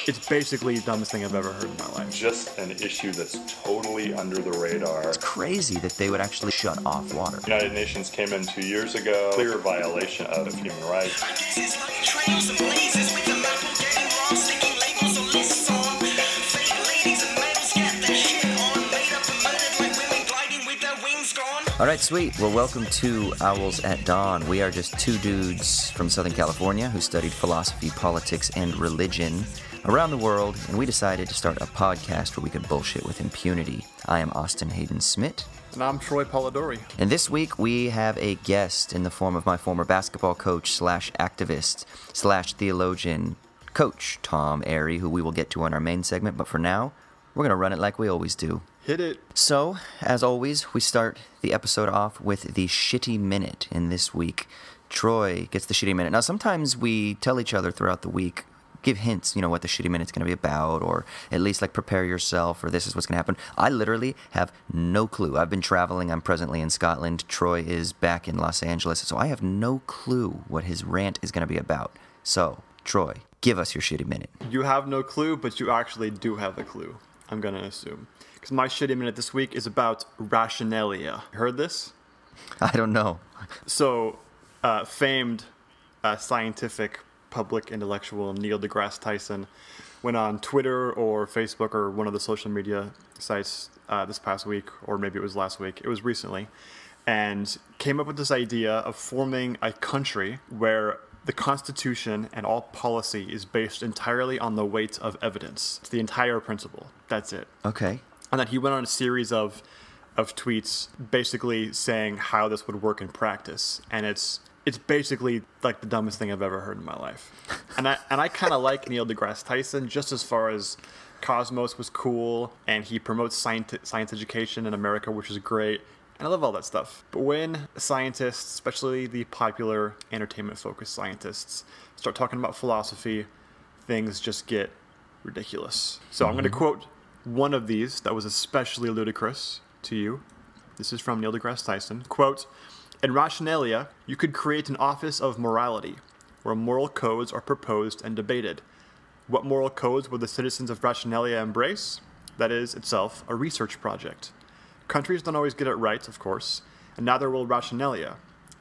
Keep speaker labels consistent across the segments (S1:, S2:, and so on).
S1: It's basically the dumbest thing I've ever heard in my life.
S2: Just an issue that's totally under the radar.
S3: It's crazy that they would actually shut off water.
S2: The United Nations came in 2 years ago. Clear violation of human rights.
S3: All right, sweet. Well, welcome to Owls at Dawn. We are just two dudes from Southern California who studied philosophy, politics, and religion around the world, and we decided to start a podcast where we could bullshit with impunity. I am Austin Hayden Smith.
S1: And I'm Troy Polidori.
S3: And this week we have a guest in the form of my former basketball coach slash activist slash theologian, Coach Tom Airey, who we will get to on our main segment. But for now, we're going to run it like we always do.
S1: Hit it.
S3: So, as always, we start the episode off with the shitty minute. And this week, Troy gets the shitty minute. Now, sometimes we tell each other throughout the week, give hints, what the shitty minute's going to be about, or at least, prepare yourself, or this is what's going to happen. I literally have no clue. I've been traveling. I'm presently in Scotland. Troy is back in Los Angeles. So I have no clue what his rant is going to be about. So, Troy, give us your shitty minute.
S1: You have no clue, but you actually do have a clue, I'm going to assume. Because my shitty minute this week is about Rationalia. Heard this?
S3: I don't know.
S1: So, famed scientific public intellectual Neil deGrasse Tyson went on Twitter or Facebook or one of the social media sites this past week, or maybe it was last week. It was recently, and came up with this idea of forming a country where the Constitution and all policy is based entirely on the weight of evidence. It's the entire principle. That's it.
S3: Okay.
S1: And then he went on a series of tweets basically saying how this would work in practice. And it's basically like the dumbest thing I've ever heard in my life. And I kind of like Neil deGrasse Tyson just as far as Cosmos was cool, and he promotes science education in America, which is great. And I love all that stuff. But when scientists, especially the popular entertainment-focused scientists, start talking about philosophy, things just get ridiculous. So I'm going to quote one of these that was especially ludicrous to you. This is from Neil deGrasse Tyson. Quote, "In Rationalia, you could create an office of morality, where moral codes are proposed and debated. What moral codes would the citizens of Rationalia embrace? That is, itself, a research project. Countries don't always get it right, of course, and neither will Rationalia.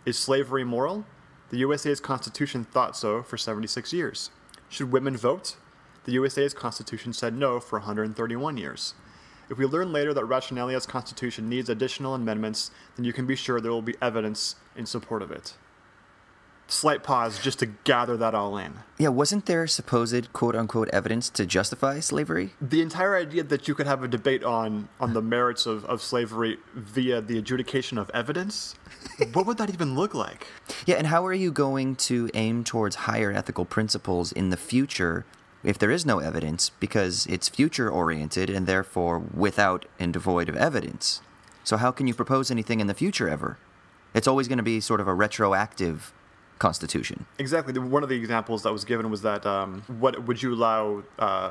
S1: Is slavery moral? The USA's constitution thought so for 76 years. Should women vote? The USA's constitution said no for 131 years. If we learn later that Rationalia's constitution needs additional amendments, then you can be sure there will be evidence in support of it." Slight pause just to gather that all in.
S3: Yeah, wasn't there supposed quote-unquote evidence to justify slavery?
S1: The entire idea that you could have a debate on the merits of slavery via the adjudication of evidence, what would that even look like?
S3: Yeah, and how are you going to aim towards higher ethical principles in the future if there is no evidence, because it's future-oriented and therefore without and devoid of evidence? So how can you propose anything in the future ever? It's always going to be sort of a retroactive Constitution.
S1: Exactly. One of the examples that was given was that what would you allow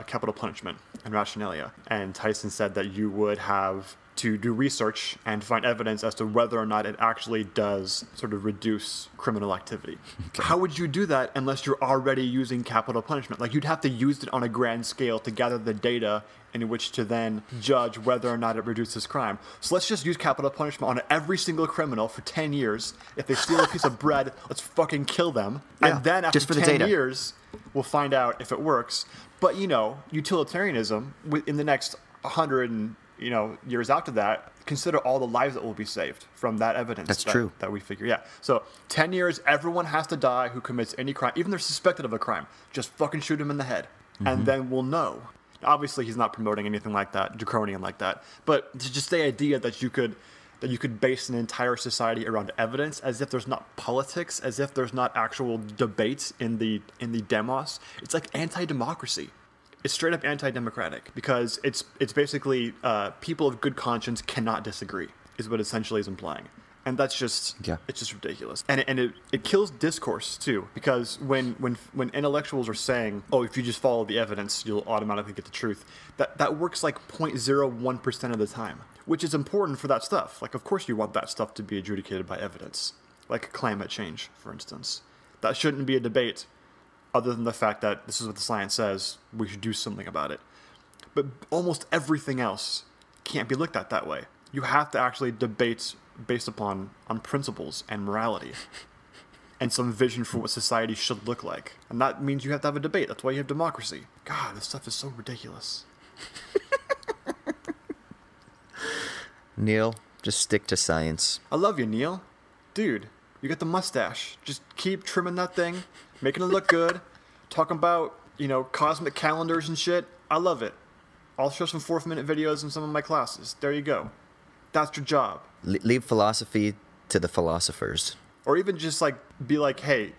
S1: capital punishment in Rationalia? And Tyson said that you would have to do research and find evidence as to whether or not it actually does sort of reduce criminal activity. Okay. How would you do that unless you're already using capital punishment? Like, you'd have to use it on a grand scale to gather the data in which to then judge whether or not it reduces crime. So let's just use capital punishment on every single criminal for 10 years. If they steal a piece of bread, let's fucking kill them. Yeah, and then after 10 years, we'll find out if it works. But, utilitarianism, in the next 100 years after that, consider all the lives that will be saved from that evidence.
S3: That's true.
S1: That we figure, yeah. So 10 years, everyone has to die who commits any crime, even if they're suspected of a crime. Just fucking shoot them in the head, and then we'll know. Obviously, he's not promoting anything like that, draconian like that. But just the idea that you could base an entire society around evidence, as if there's not politics, as if there's not actual debates in the demos, it's like anti-democracy. It's straight up anti-democratic, because it's basically people of good conscience cannot disagree, is what essentially is implying. And that's just, it's just ridiculous. And it kills discourse, too, because when intellectuals are saying, oh, if you just follow the evidence, you'll automatically get the truth, that works like 0.01% of the time, which is important for that stuff. Like, of course you want that stuff to be adjudicated by evidence, like climate change, for instance. That shouldn't be a debate other than the fact that this is what the science says, we should do something about it. But almost everything else can't be looked at that way. You have to actually debate based upon principles and morality and some vision for what society should look like. And that means you have to have a debate. That's why you have democracy. God, this stuff is so ridiculous.
S3: Neil, just stick to science.
S1: I love you, Neil. Dude, you got the mustache. Just keep trimming that thing, making it look good, talking about, cosmic calendars and shit. I love it. I'll show some 4-minute videos in some of my classes. There you go. That's your job.
S3: Leave philosophy to the philosophers.
S1: Or even just be like, hey,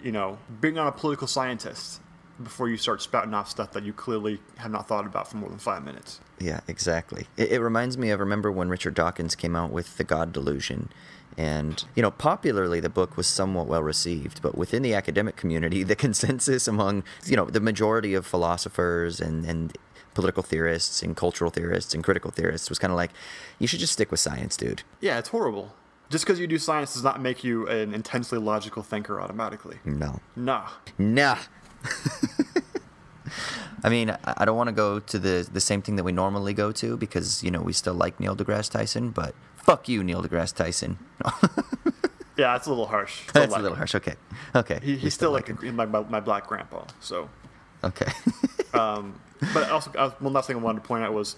S1: bring on a political scientist before you start spouting off stuff that you clearly have not thought about for more than 5 minutes.
S3: Yeah, exactly. It reminds me of, remember when Richard Dawkins came out with The God Delusion? And, popularly the book was somewhat well received, but within the academic community, the consensus among, the majority of philosophers and political theorists and cultural theorists and critical theorists was kind of like, you should just stick with science, dude.
S1: Yeah, it's horrible. Just because you do science does not make you an intensely logical thinker automatically.
S3: No.
S1: Nah.
S3: I mean, I don't want to go to the same thing that we normally go to because, we still like Neil deGrasse Tyson, but fuck you, Neil deGrasse Tyson.
S1: Yeah, that's a little harsh.
S3: That's a little harsh. Okay.
S1: He's still like my black grandpa, so.
S3: Okay.
S1: But also, one last thing I wanted to point out was,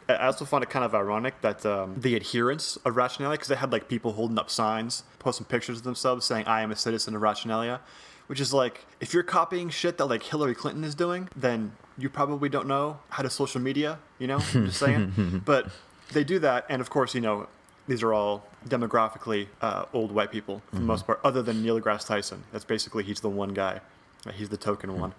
S1: I also found it kind of ironic that the adherents of Rationalia, because they had people holding up signs, posting pictures of themselves saying, I am a citizen of Rationalia, which is if you're copying shit that Hillary Clinton is doing, then you probably don't know how to social media, I'm just saying. But they do that, and of course, these are all demographically old white people for the most part, other than Neil deGrasse Tyson. That's basically, he's the one guy. He's the token one.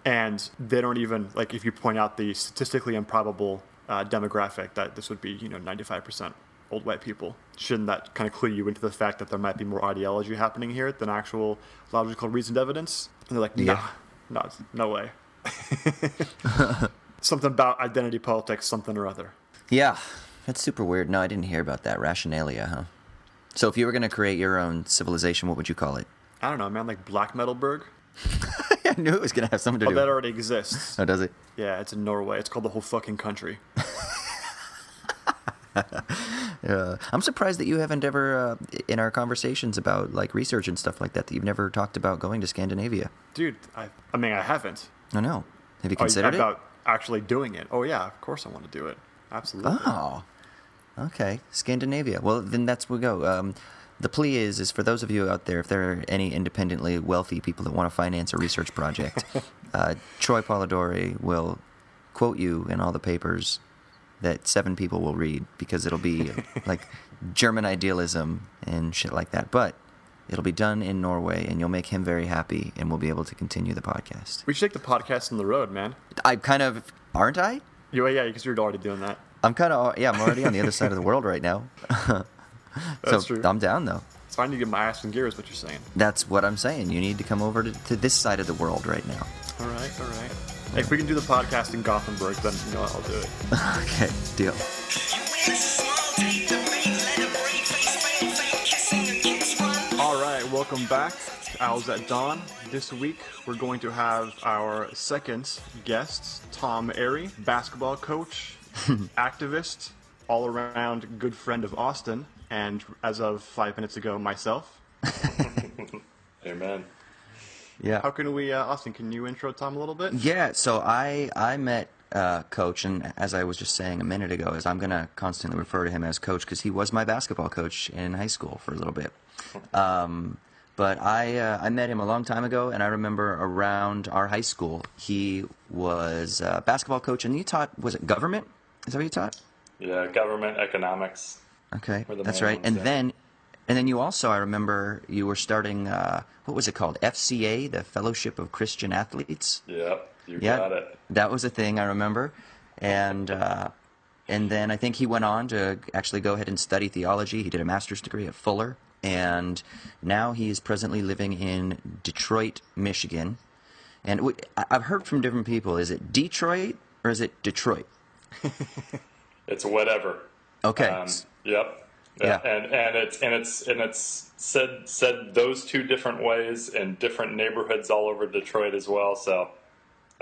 S1: And they don't even, if you point out the statistically improbable demographic that this would be, 95% old white people, shouldn't that kind of clue you into the fact that there might be more ideology happening here than actual logical reasoned evidence? And they're like, no way. Something about identity politics, something or other.
S3: Yeah, that's super weird. No, I didn't hear about that. Rationalia, huh? So if you were going to create your own civilization, what would you call it?
S1: I don't know, man, Black Metalburg?
S3: I knew it was going to have something to do.
S1: That already exists.
S3: Oh, does it?
S1: Yeah, it's in Norway. It's called the whole fucking country.
S3: I'm surprised that you haven't ever, in our conversations about research and stuff like that you've never talked about going to Scandinavia.
S1: Dude, I haven't.
S3: I know. Have you considered
S1: about actually doing it? Oh yeah, of course I want to do it. Absolutely.
S3: Oh, okay. Scandinavia. Well, then that's where we go. The plea is for those of you out there, if there are any independently wealthy people that want to finance a research project, Troy Polidori will quote you in all the papers that 7 people will read because it'll be German idealism and shit like that. But it'll be done in Norway, and you'll make him very happy, and we'll be able to continue the podcast.
S1: We should take the podcast on the road, man.
S3: I kind of... Aren't I?
S1: Yeah, because you're already doing that.
S3: I'm already on the other side of the world right now.
S1: That's true.
S3: I'm down, though.
S1: It's fine to get my ass in gear is what you're saying.
S3: That's what I'm saying. You need to come over to this side of the world right now.
S1: All right. Hey, if we can do the podcast in Gothenburg, then I'll do it.
S3: Okay, deal.
S1: All right, welcome back to Owls at Dawn. This week, we're going to have our second guest, Tom Airey, basketball coach, activist, all-around good friend of Austin, and as of 5 minutes ago, myself.
S2: Amen.
S3: Yeah.
S1: How can we, Austin, can you intro Tom a little bit?
S3: Yeah, so I met Coach, and as I was just saying a minute ago, is I'm going to constantly refer to him as Coach because he was my basketball coach in high school for a little bit. But I met him a long time ago, and I remember around our high school, he was a basketball coach, and you taught, was it government? Is that what you taught?
S2: Yeah, government, economics.
S3: Okay, that's right. And then you also, I remember, you were starting, what was it called? FCA, the Fellowship of Christian Athletes?
S2: Yep, you got it.
S3: That was a thing, I remember. And then I think he went on to actually go ahead and study theology. He did a master's degree at Fuller. And now he is presently living in Detroit, Michigan. And I've heard from different people, is it Detroit or is it Detroit?
S2: It's whatever.
S3: Okay.
S2: Yep.
S3: Yeah.
S2: And it's said those two different ways in different neighborhoods all over Detroit as well. So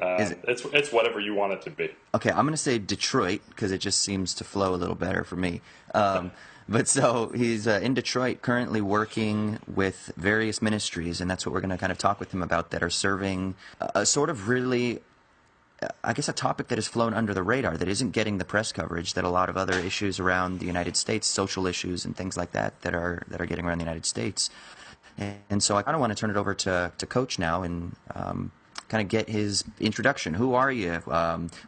S2: it's whatever you want it to be.
S3: Okay, I'm going to say Detroit because it just seems to flow a little better for me. But so he's in Detroit currently working with various ministries, and that's what we're going to kind of talk with him about, that are serving a sort of really, I guess, a topic that has flown under the radar, that isn't getting the press coverage that a lot of other issues around the United States, social issues and things like that, that are getting around the United States. And so I kind of want to turn it over to Coach now and kind of get his introduction. Who are you?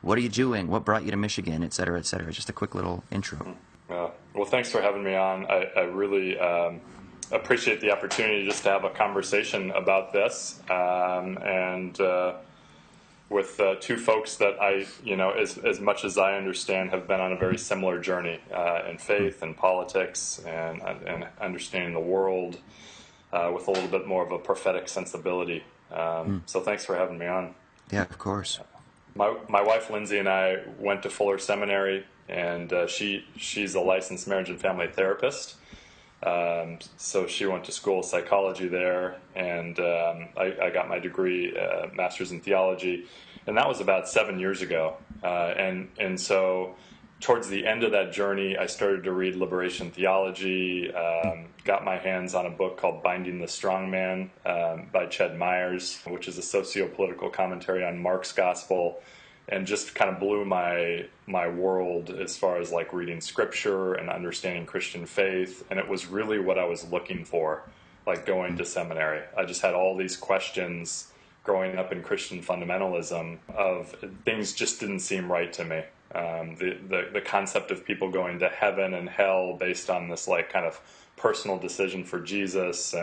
S3: What are you doing? What brought you to Michigan, et cetera, et cetera. Just a quick little intro.
S2: Well, thanks for having me on. I really appreciate the opportunity just to have a conversation about this. With two folks that I, as much as I understand, have been on a very similar journey in faith and politics and understanding the world with a little bit more of a prophetic sensibility. So thanks for having me on.
S3: Yeah, of course.
S2: My wife Lindsay and I went to Fuller Seminary, and she's a licensed marriage and family therapist. So she went to school of psychology there, and I got my degree, master's in theology, and that was about 7 years ago. And so towards the end of that journey, I started to read liberation theology, got my hands on a book called Binding the Strong Man by Ched Myers, which is a socio-political commentary on Mark's gospel, and just kind of blew my world as far as like reading scripture and understanding Christian faith. And it was really what I was looking for, like going to seminary. I just had all these questions growing up in Christian fundamentalism of things just didn't seem right to me. The concept of people going to heaven and hell based on this like kind of personal decision for Jesus,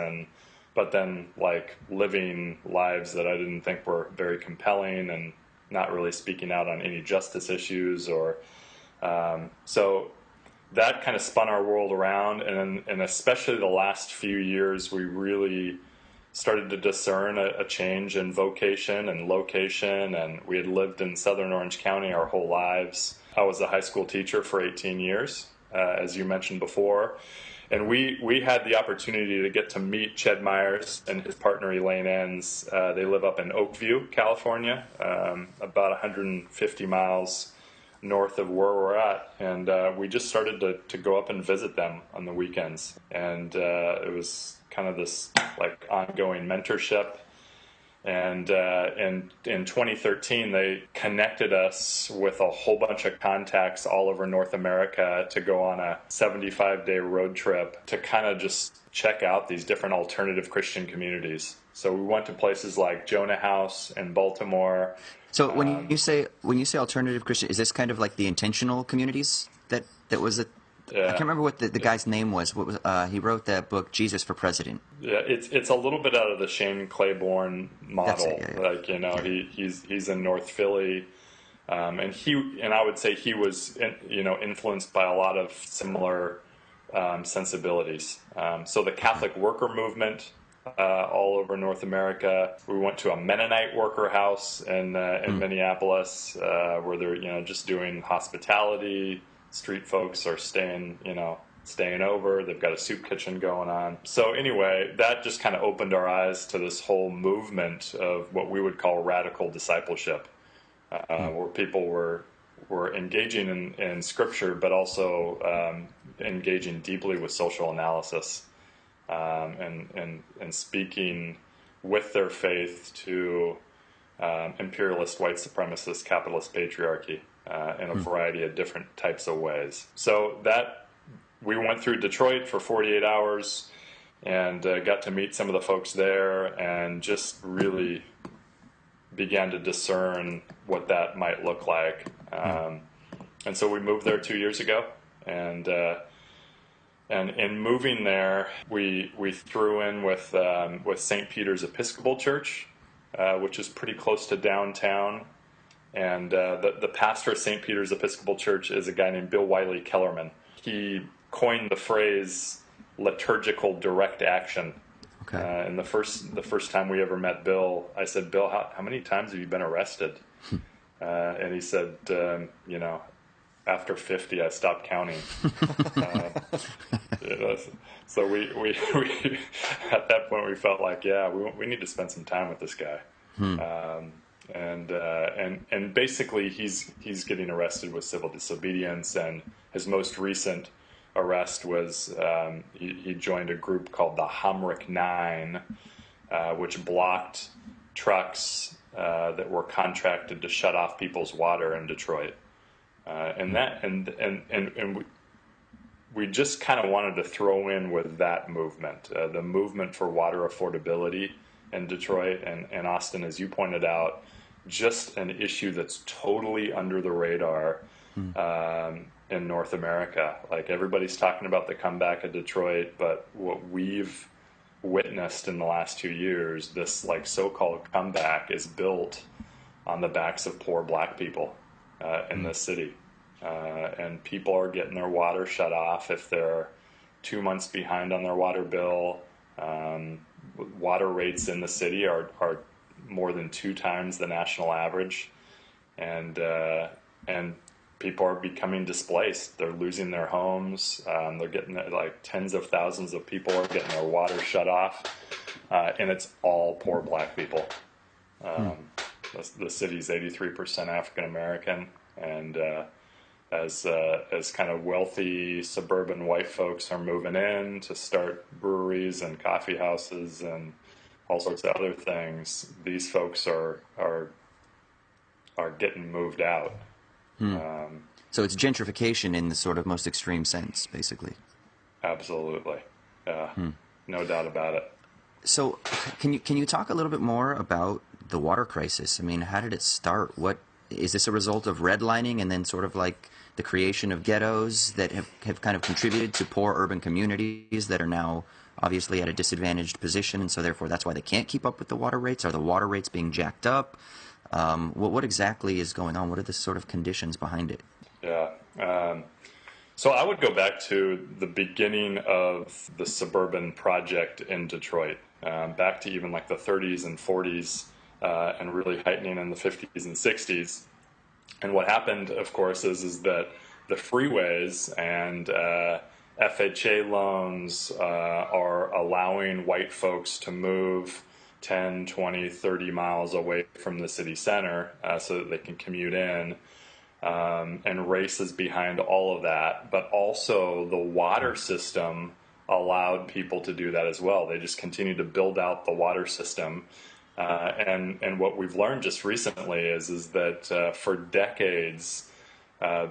S2: but then like living lives that I didn't think were very compelling and not really speaking out on any justice issues so that kind of spun our world around. And especially the last few years, we really started to discern a change in vocation and location. And we had lived in Southern Orange County our whole lives. I was a high school teacher for 18 years, as you mentioned before. And we had the opportunity to get to meet Ched Myers and his partner Elaine Enns. They live up in Oakview, California, about 150 miles north of where we're at. And we just started to go up and visit them on the weekends. And it was kind of this like ongoing mentorship. And in 2013, they connected us with a whole bunch of contacts all over North America to go on a 75-day road trip to kind of just check out these different alternative Christian communities. So we went to places like Jonah House in Baltimore.
S3: So when you say alternative Christian, is this kind of like the intentional communities that was it? I can't remember what the guy's name was. What was he wrote that book, Jesus for President?
S2: Yeah, it's a little bit out of the Shane Claiborne model.
S3: It, yeah.
S2: Like he's in North Philly, and I would say he was influenced by a lot of similar sensibilities. So the Catholic worker movement all over North America. We went to a Mennonite worker house in Minneapolis where they're just doing hospitality. Street folks are staying over. They've got a soup kitchen going on. So anyway, that just kind of opened our eyes to this whole movement of what we would call radical discipleship, where people were engaging in scripture, but also engaging deeply with social analysis and speaking with their faith to imperialist, white supremacist, capitalist patriarchy. In a variety of different types of ways. So that we went through Detroit for 48 hours and got to meet some of the folks there and just really began to discern what that might look like. And so we moved there 2 years ago, and in moving there, we threw in with St. Peter's Episcopal Church, which is pretty close to downtown. And the pastor of St. Peter's Episcopal Church is a guy named Bill Wiley Kellerman. He coined the phrase liturgical direct action. Okay. And the first time we ever met Bill, I said, "Bill, how many times have you been arrested?" And he said, "I after 50, I stopped counting. So we at that point we felt like, yeah, we need to spend some time with this guy. And basically he's getting arrested with civil disobedience, and his most recent arrest was he joined a group called the Hamrick Nine, which blocked trucks that were contracted to shut off people's water in Detroit. And we just kind of wanted to throw in with that movement, the movement for water affordability in Detroit and Austin, as you pointed out, just an issue that's totally under the radar in North America. Like, everybody's talking about the comeback of Detroit, but what we've witnessed in the last 2 years, this like so-called comeback, is built on the backs of poor black people in this city. And people are getting their water shut off if they're 2 months behind on their water bill. Water rates in the city are more than 2 times the national average, and people are becoming displaced. They're losing their homes. They're getting, like, tens of thousands of people are getting their water shut off, and it's all poor black people. The city's 83% African American, and as kind of wealthy suburban white folks are moving in to start breweries and coffee houses and all sorts of other things, these folks are getting moved out.
S3: So it's gentrification in the sort of most extreme sense, basically.
S2: Absolutely, no doubt about it.
S3: So, can you talk a little bit more about the water crisis? I mean, how did it start? What is this a result of redlining and then sort of like the creation of ghettos that have kind of contributed to poor urban communities that are now obviously at a disadvantaged position, and so therefore that's why they can't keep up with the water rates? Are the water rates being jacked up? What exactly is going on? What are the sort of conditions behind it?
S2: Yeah. So I would go back to the beginning of the suburban project in Detroit, back to even like the 30s and 40s, and really heightening in the 50s and 60s. And what happened, of course, is that the freeways and FHA loans are allowing white folks to move 10, 20, 30 miles away from the city center so that they can commute in. And race is behind all of that. But also the water system allowed people to do that as well. They just continued to build out the water system. And what we've learned just recently is that for decades,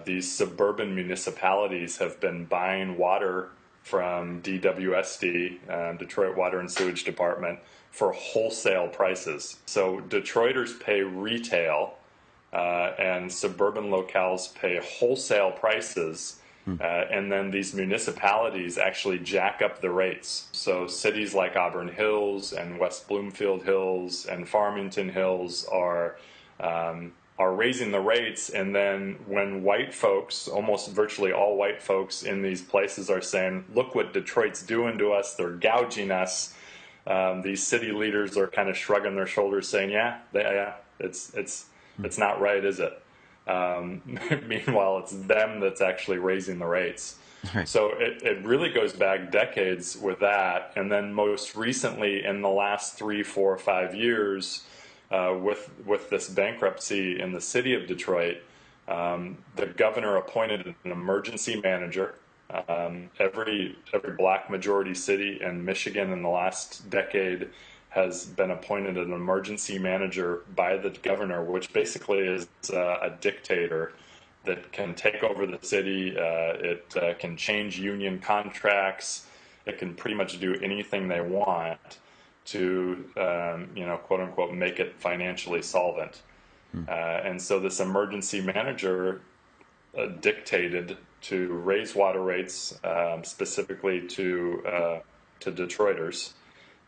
S2: these suburban municipalities have been buying water from DWSD, Detroit Water and Sewage Department, for wholesale prices. So Detroiters pay retail, and suburban locales pay wholesale prices. And then these municipalities actually jack up the rates. So cities like Auburn Hills and West Bloomfield Hills and Farmington Hills are raising the rates. And then when white folks, almost virtually all white folks in these places, are saying, "Look what Detroit's doing to us, they're gouging us," these city leaders are kind of shrugging their shoulders, saying, "Yeah, it's not right, is it?" Meanwhile, it's them that's actually raising the rates. Right. So it really goes back decades with that. And then most recently, in the last 3, 4, 5 years, with this bankruptcy in the city of Detroit, the governor appointed an emergency manager. Every black majority city in Michigan in the last decade has been appointed an emergency manager by the governor, which basically is a dictator that can take over the city. It can change union contracts. It can pretty much do anything they want to, quote unquote, make it financially solvent. And so this emergency manager dictated to raise water rates, specifically to Detroiters.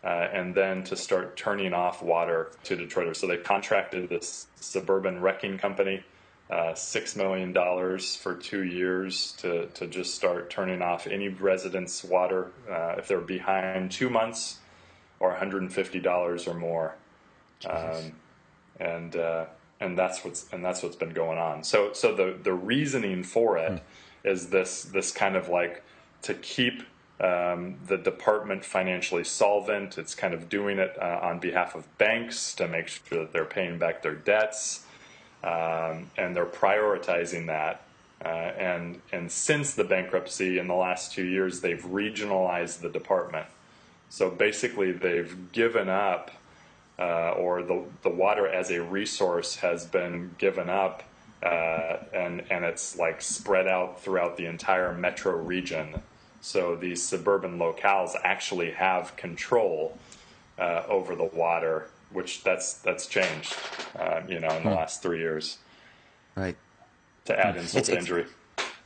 S2: And then to start turning off water to Detroiters. So they contracted this suburban wrecking company, $6 million for 2 years to just start turning off any residents' water if they're behind 2 months or $150 or more. And and that's what's been going on. So the reasoning for it is this kind of like to keep the department financially solvent. It's kind of doing it on behalf of banks to make sure that they're paying back their debts, and they're prioritizing that. And since the bankruptcy in the last 2 years, they've regionalized the department. So basically, they've given up, or the water as a resource has been given up, and it's like spread out throughout the entire metro region. So these suburban locales actually have control over the water, which that's changed, in the last 3 years.
S3: Right.
S2: To add insult to injury.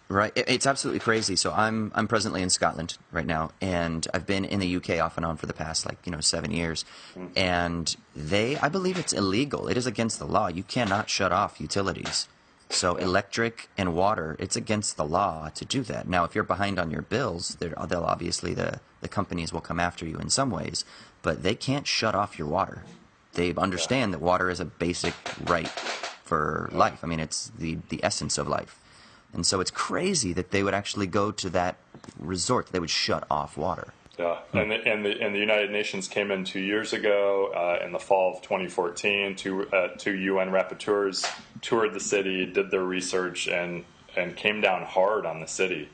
S3: Right. It's absolutely crazy. So I'm presently in Scotland right now, and I've been in the UK off and on for the past 7 years. And I believe it's illegal. It is against the law. You cannot shut off utilities. So electric and water, it's against the law to do that. Now, if you're behind on your bills, they'll obviously, the companies will come after you in some ways, but they can't shut off your water. They understand that water is a basic right for life. I mean, it's the essence of life. And so it's crazy that they would actually go to that resort. They would shut off water.
S2: Yeah, and the United Nations came in 2 years ago in the fall of 2014. Two UN rapporteurs toured the city, did their research, and came down hard on the city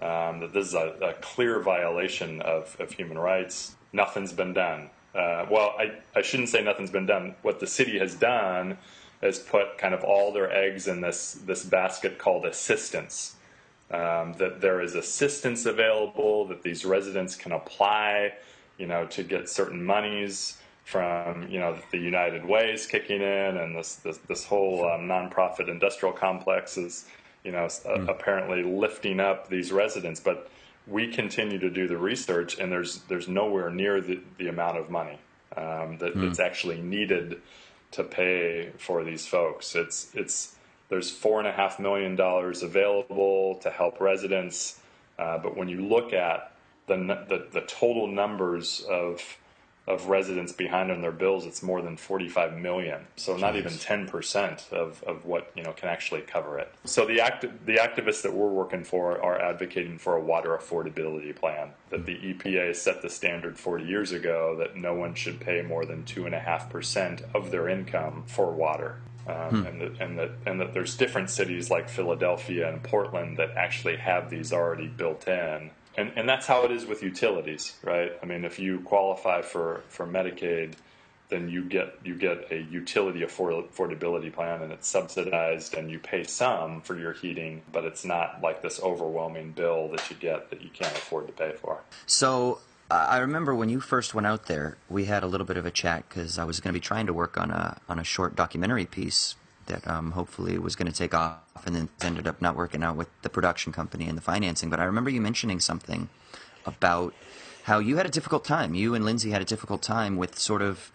S2: that this is a clear violation of human rights. Nothing's been done. Well, I shouldn't say nothing's been done. What the city has done is put kind of all their eggs in this basket called assistance. That there is assistance available, that these residents can apply, to get certain monies from, the United Way is kicking in, and this whole nonprofit industrial complex is, apparently lifting up these residents. But we continue to do the research, and there's nowhere near the amount of money that's actually needed to pay for these folks. There's $4.5 million available to help residents, but when you look at the total numbers of residents behind on their bills, it's more than 45 million. So not even 10% of what can actually cover it. So the activists that we're working for are advocating for a water affordability plan. That the EPA set the standard 40 years ago that no one should pay more than 2.5% of their income for water. And that there's different cities like Philadelphia and Portland that actually have these already built in. And that's how it is with utilities, right? I mean, if you qualify for Medicaid, then you get a utility affordability plan, and it's subsidized, and you pay some for your heating, but it's not like this overwhelming bill that you get that you can't afford to pay for.
S3: So I remember when you first went out there, we had a little bit of a chat because I was going to be trying to work on a short documentary piece that hopefully was going to take off, and then ended up not working out with the production company and the financing. But I remember you mentioning something about how you had a difficult time. You and Lindsay had a difficult time with sort of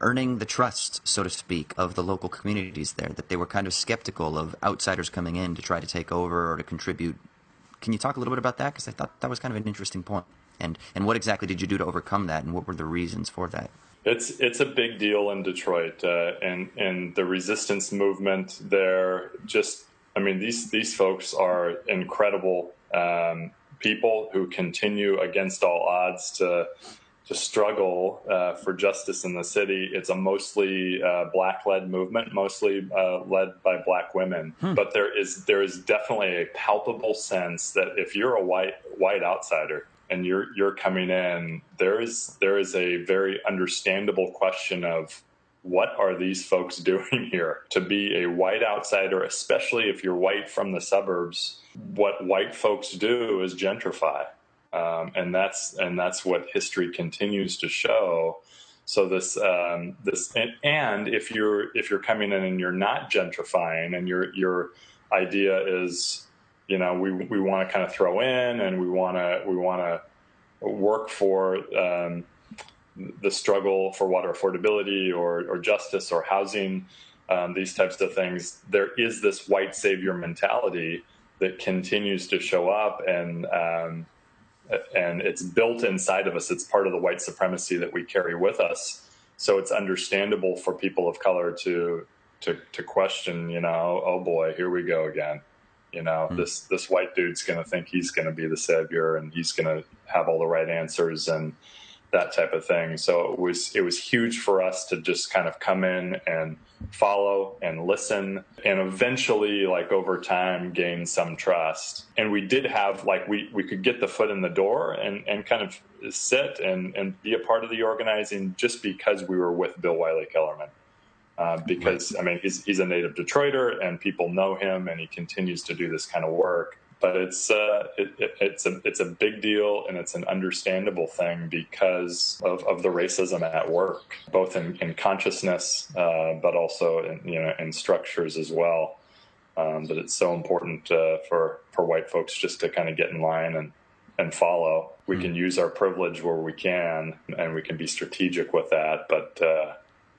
S3: earning the trust, so to speak, of the local communities there, that they were kind of skeptical of outsiders coming in to try to take over or to contribute. Can you talk a little bit about that? Because I thought that was kind of an interesting point. And what exactly did you do to overcome that, and what were the reasons for that?
S2: It's a big deal in Detroit, and the resistance movement there. These folks are incredible people who continue against all odds to struggle for justice in the city. It's a mostly black-led movement, mostly led by black women. But there is definitely a palpable sense that if you're a white outsider and you're coming in, there is a very understandable question of what are these folks doing here? To be a white outsider, especially if you're white from the suburbs, what white folks do is gentrify. And that's what history continues to show. So and if you're coming in and you're not gentrifying, and your idea is, we want to kind of throw in, and we want to work for the struggle for water affordability or justice or housing, these types of things. There is this white savior mentality that continues to show up, and it's built inside of us. It's part of the white supremacy that we carry with us. So it's understandable for people of color to to question, oh boy, here we go again. This white dude's going to think he's going to be the savior and he's going to have all the right answers and that type of thing. So it was huge for us to just kind of come in and follow and listen and eventually, like, over time, gain some trust. And we did have, like, we could get the foot in the door and kind of sit and be a part of the organizing just because we were with Bill Wiley Kellerman. Because, I mean, he's a native Detroiter and people know him and he continues to do this kind of work. But it's a big deal and it's an understandable thing because of the racism at work, both in consciousness, but also in structures as well. But it's so important for white folks just to kind of get in line and follow. We can use our privilege where we can, and we can be strategic with that. But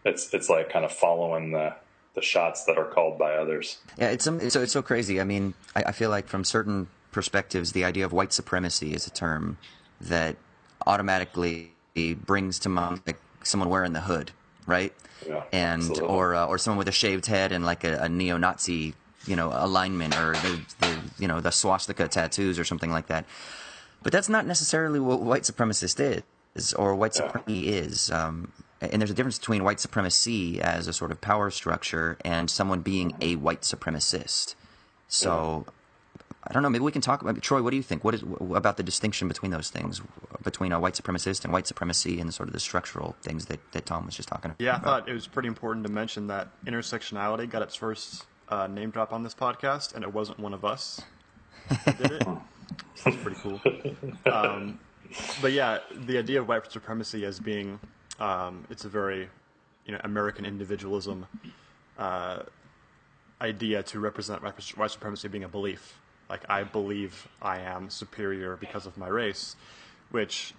S2: it's like kind of following the shots that are called by others.
S3: Yeah, it's so crazy. I mean, I feel like from certain perspectives, the idea of white supremacy is a term that automatically brings to mind like someone wearing the hood, right?
S2: Yeah,
S3: and
S2: absolutely.
S3: or someone with a shaved head and like a neo-Nazi, alignment, or the swastika tattoos or something like that. But that's not necessarily what white supremacist is, or white supremacy is. And there's a difference between white supremacy as a sort of power structure and someone being a white supremacist. So, I don't know, maybe we can talk about, Troy, what do you think? What is about the distinction between those things, between a white supremacist and white supremacy and sort of the structural things that Tom was just talking about?
S1: Yeah, I thought it was pretty important to mention that intersectionality got its first name drop on this podcast, and it wasn't one of us that did it. That's pretty cool. But yeah, the idea of white supremacy as being... it's a very, American individualism idea to represent white supremacy being a belief. Like, I believe I am superior because of my race, which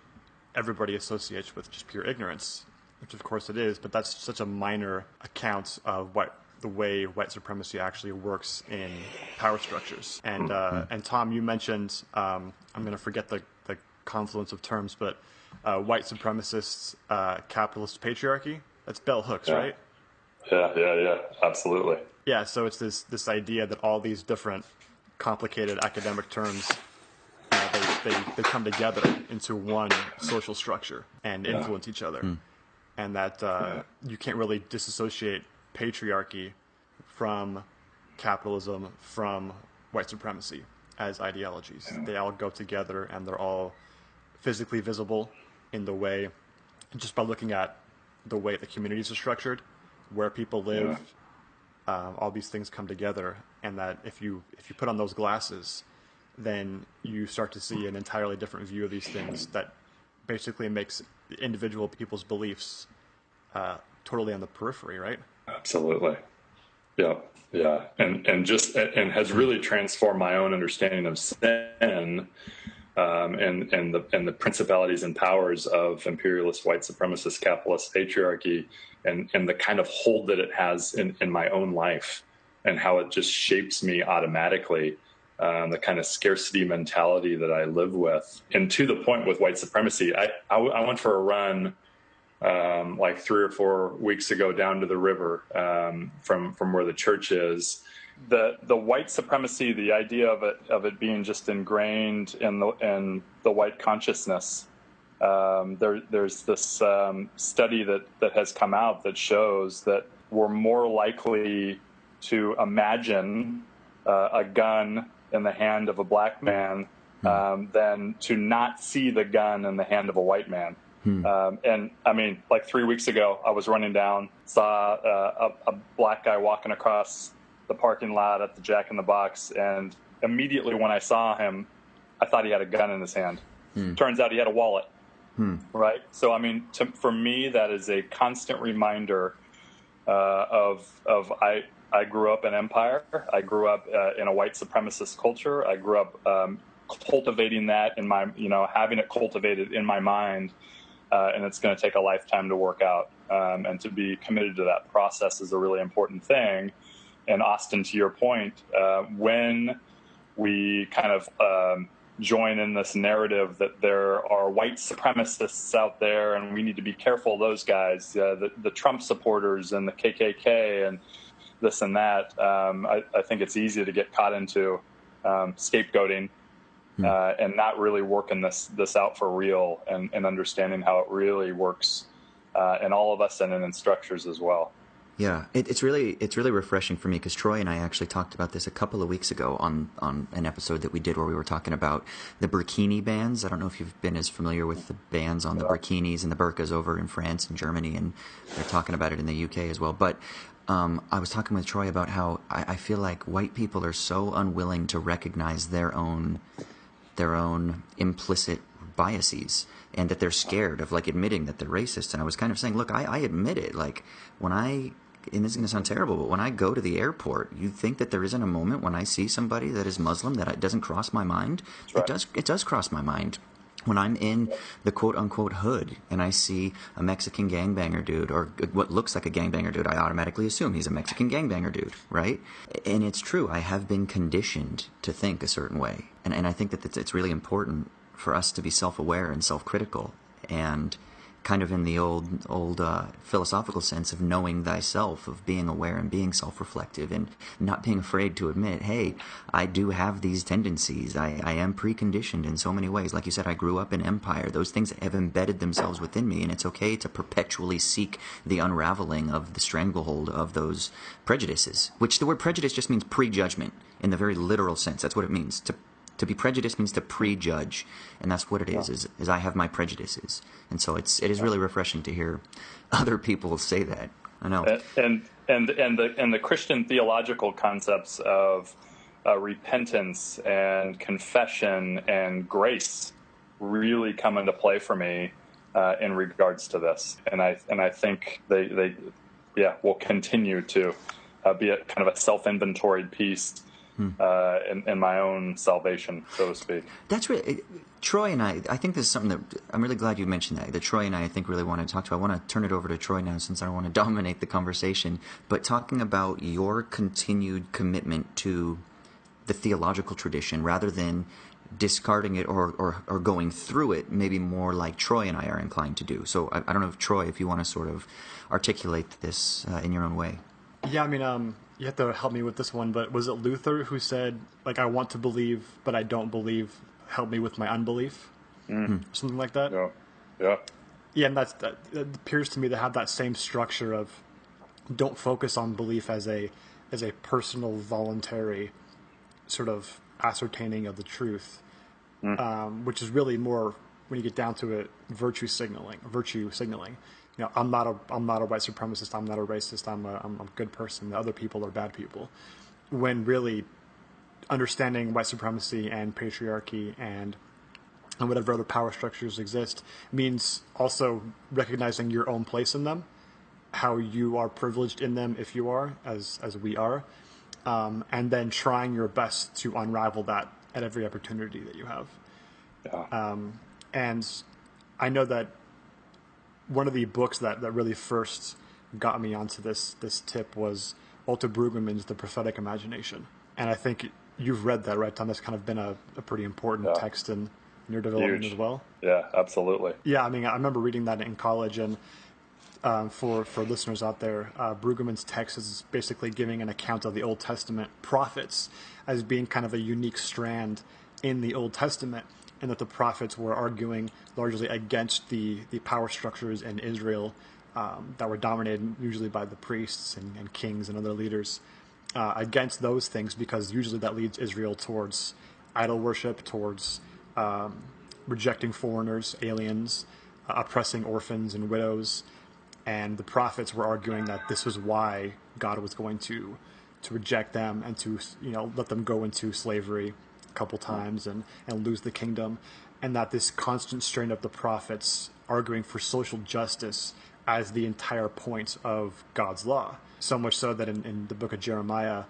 S1: everybody associates with just pure ignorance, which of course it is, but that's such a minor account of the way white supremacy actually works in power structures. And Tom, you mentioned, I'm going to forget the confluence of terms, but white supremacists, capitalist patriarchy. That's bell hooks, right?
S2: Yeah, absolutely.
S1: Yeah, so it's this idea that all these different complicated academic terms, they come together into one social structure and influence each other. And that you can't really disassociate patriarchy from capitalism, from white supremacy as ideologies. They all go together and they're all physically visible in the way, just by looking at the way the communities are structured, where people live, all these things come together, and that if you put on those glasses, then you start to see an entirely different view of these things that basically makes individual people's beliefs totally on the periphery, right?
S2: Absolutely. Yeah. And has really transformed my own understanding of sin. And the principalities and powers of imperialist white supremacist capitalist patriarchy and the kind of hold that it has in my own life and how it just shapes me automatically, the kind of scarcity mentality that I live with. And to the point with white supremacy, I went for a run like 3 or 4 weeks ago down to the river from where the church is. The white supremacy, the idea of it being just ingrained in the white consciousness. There's this study that has come out that shows that we're more likely to imagine a gun in the hand of a black man than to not see the gun in the hand of a white man. And I mean, like 3 weeks ago, I was running down, saw a black guy walking across the parking lot at the Jack in the Box, and immediately when I saw him, I thought he had a gun in his hand. Turns out he had a wallet. Right? So, I mean, for me, that is a constant reminder of I grew up in empire. I grew up in a white supremacist culture. I grew up cultivating that in my, having it cultivated in my mind, and it's going to take a lifetime to work out. And to be committed to that process is a really important thing. And Austin, to your point, when we kind of join in this narrative that there are white supremacists out there and we need to be careful of those guys, the Trump supporters and the KKK this and that. I think it's easy to get caught into scapegoating and not really working this out for real and understanding how it really works in all of us and in instructors as well.
S3: Yeah, it's really refreshing for me because Troy and I actually talked about this a couple of weeks ago on an episode that we did where we were talking about the burkini bands. I don't know if you've been as familiar with the bands on the burkinis and the burkas over in France and Germany, and they're talking about it in the UK as well. But I was talking with Troy about how I feel like white people are so unwilling to recognize their own implicit biases, and that they're scared of like admitting that they're racist. And I was kind of saying, look, I admit it. Like and this is going to sound terrible, but when I go to the airport, you think that there isn't a moment when I see somebody that is Muslim that it doesn't cross my mind? Right. It does cross my mind. When I'm in the quote-unquote hood and I see a Mexican gangbanger dude or what looks like a gangbanger dude, I automatically assume he's a Mexican gangbanger dude, right? And it's true. I have been conditioned to think a certain way. And I think that it's really important for us to be self-aware and self-critical and kind of in the old philosophical sense of knowing thyself, of being aware and being self-reflective and not being afraid to admit, hey, I do have these tendencies. I am preconditioned in so many ways. Like you said, I grew up in empire. Those things have embedded themselves within me, and it's okay to perpetually seek the unraveling of the stranglehold of those prejudices, which the word prejudice just means prejudgment in the very literal sense. That's what it means. To be prejudiced means to prejudge, and that's what it is I have my prejudices. And so it is really refreshing to hear other people say that. I know.
S2: And the Christian theological concepts of repentance and confession and grace really come into play for me in regards to this. And I think they will continue to be a kind of a self-inventoried piece in my own salvation, so to speak.
S3: That's really, Troy and I think this is something that I'm really glad you mentioned that Troy and I think really want to talk to. I want to turn it over to Troy now since I don't want to dominate the conversation, but talking about your continued commitment to the theological tradition rather than discarding it or going through it, maybe more like Troy and I are inclined to do. So I don't know if Troy, if you want to sort of articulate this in your own way.
S1: Yeah, I mean, you have to help me with this one, but was it Luther who said, like, I want to believe, but I don't believe, help me with my unbelief? Something like that?
S2: Yeah.
S1: Yeah, and that appears to me to have that same structure of don't focus on belief as a personal, voluntary sort of ascertaining of the truth, which is really more, when you get down to it, virtue signaling. You know, I'm not a white supremacist. I'm not a racist. I'm a good person. The other people are bad people. When really understanding white supremacy and patriarchy and whatever other power structures exist means also recognizing your own place in them, how you are privileged in them if you are, as we are, and then trying your best to unravel that at every opportunity that you have. Yeah. And I know that one of the books that really first got me onto this tip was Walter Brueggemann's The Prophetic Imagination. And I think you've read that, right, Tom? That's kind of been a pretty important text in your development as well.
S2: Yeah, absolutely.
S1: Yeah, I mean, I remember reading that in college, and for listeners out there, Brueggemann's text is basically giving an account of the Old Testament prophets as being kind of a unique strand in the Old Testament, and that the prophets were arguing largely against the power structures in Israel that were dominated usually by the priests and kings and other leaders, against those things, because usually that leads Israel towards idol worship, towards rejecting foreigners, aliens, oppressing orphans and widows. And the prophets were arguing that this was why God was going to reject them and to let them go into slavery couple times and lose the kingdom, and that this constant strain of the prophets arguing for social justice as the entire point of God's law. So much so that in the book of Jeremiah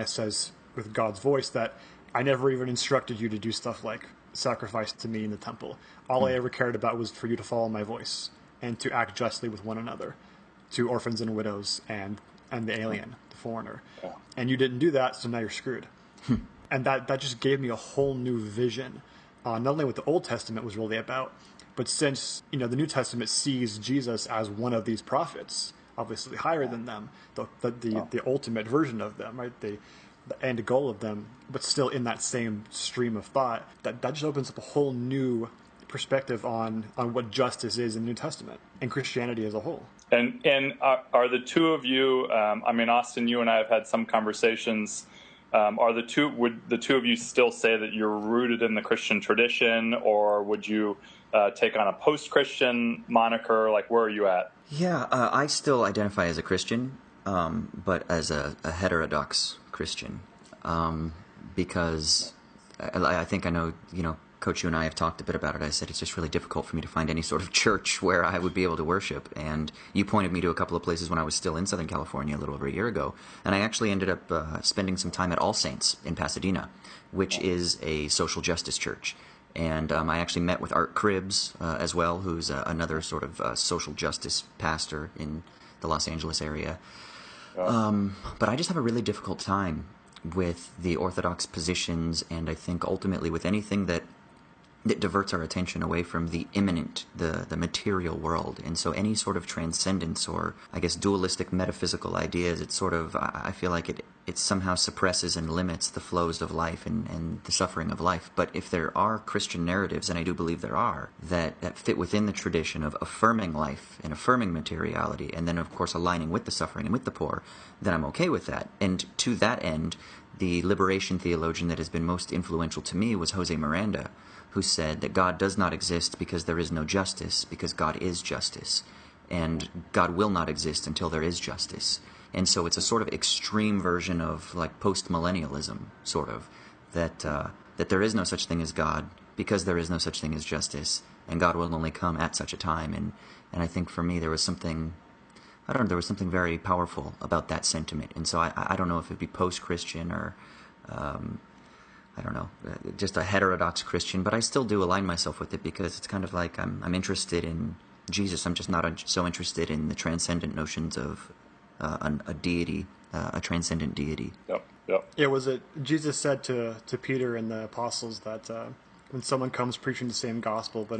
S1: says with God's voice that I never even instructed you to do stuff like sacrifice to me in the temple. All I ever cared about was for you to follow my voice and to act justly with one another, to orphans and widows and the alien, the foreigner. And you didn't do that, so now you're screwed. And that just gave me a whole new vision on not only what the Old Testament was really about, but since the New Testament sees Jesus as one of these prophets, obviously higher than them, the ultimate version of them, right? The end goal of them, but still in that same stream of thought, that just opens up a whole new perspective on what justice is in the New Testament and Christianity as a whole.
S2: And are the two of you? I mean, Austin, you and I have had some conversations. Would the two of you still say that you're rooted in the Christian tradition, or would you take on a post-Christian moniker? Like, where are you at?
S3: Yeah, I still identify as a Christian, but as a heterodox Christian, because I think I know, Coach, you and I have talked a bit about it. I said it's just really difficult for me to find any sort of church where I would be able to worship. And you pointed me to a couple of places when I was still in Southern California a little over a year ago. And I actually ended up spending some time at All Saints in Pasadena, which is a social justice church. And I actually met with Art Cribbs as well, who's another sort of social justice pastor in the Los Angeles area. But I just have a really difficult time with the Orthodox positions, and I think ultimately with anything that diverts our attention away from the immanent, the material world. And so any sort of transcendence or, I guess, dualistic metaphysical ideas, it's sort of, I feel like it somehow suppresses and limits the flows of life and the suffering of life. But if there are Christian narratives, and I do believe there are, that fit within the tradition of affirming life and affirming materiality, and then, of course, aligning with the suffering and with the poor, then I'm okay with that. And to that end, the liberation theologian that has been most influential to me was Jose Miranda, who said that God does not exist because there is no justice, because God is justice. And God will not exist until there is justice. And so it's a sort of extreme version of like post-millennialism, sort of, that there is no such thing as God because there is no such thing as justice, and God will only come at such a time. And I think for me there was something, there was something very powerful about that sentiment. And so I don't know if it'd be post-Christian or I don't know, just a heterodox Christian, but I still do align myself with it because it's kind of like I'm interested in Jesus. I'm just not so interested in the transcendent notions of a deity, a transcendent deity.
S2: Yep.
S1: Yeah, was it Jesus said to Peter and the apostles that when someone comes preaching the same gospel but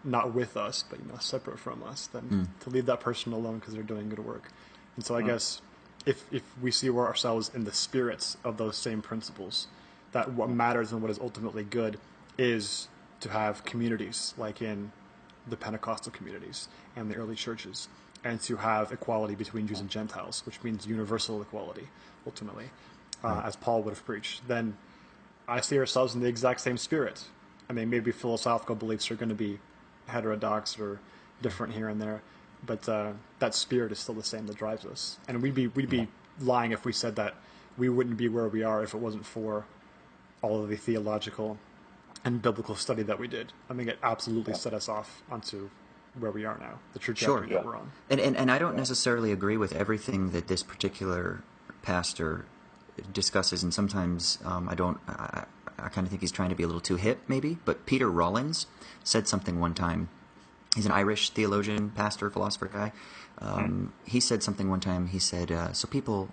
S1: not with us, but separate from us, then to leave that person alone because they're doing good work. And so I guess if we see ourselves in the spirits of those same principles, that what matters and what is ultimately good is to have communities like in the Pentecostal communities and the early churches, and to have equality between Jews and Gentiles, which means universal equality, ultimately, as Paul would have preached. Then I see ourselves in the exact same spirit. I mean, maybe philosophical beliefs are going to be heterodox or different here and there, but that spirit is still the same that drives us. And we'd be lying if we said that we wouldn't be where we are if it wasn't for all of the theological and biblical study that we did. I mean, it absolutely set us off onto where we are now, the trajectory that we're on.
S3: And I don't necessarily agree with everything that this particular pastor discusses, and sometimes I kind of think he's trying to be a little too hip, maybe. But Peter Rollins said something one time. He's an Irish theologian, pastor, philosopher guy. He said something one time. He said, so people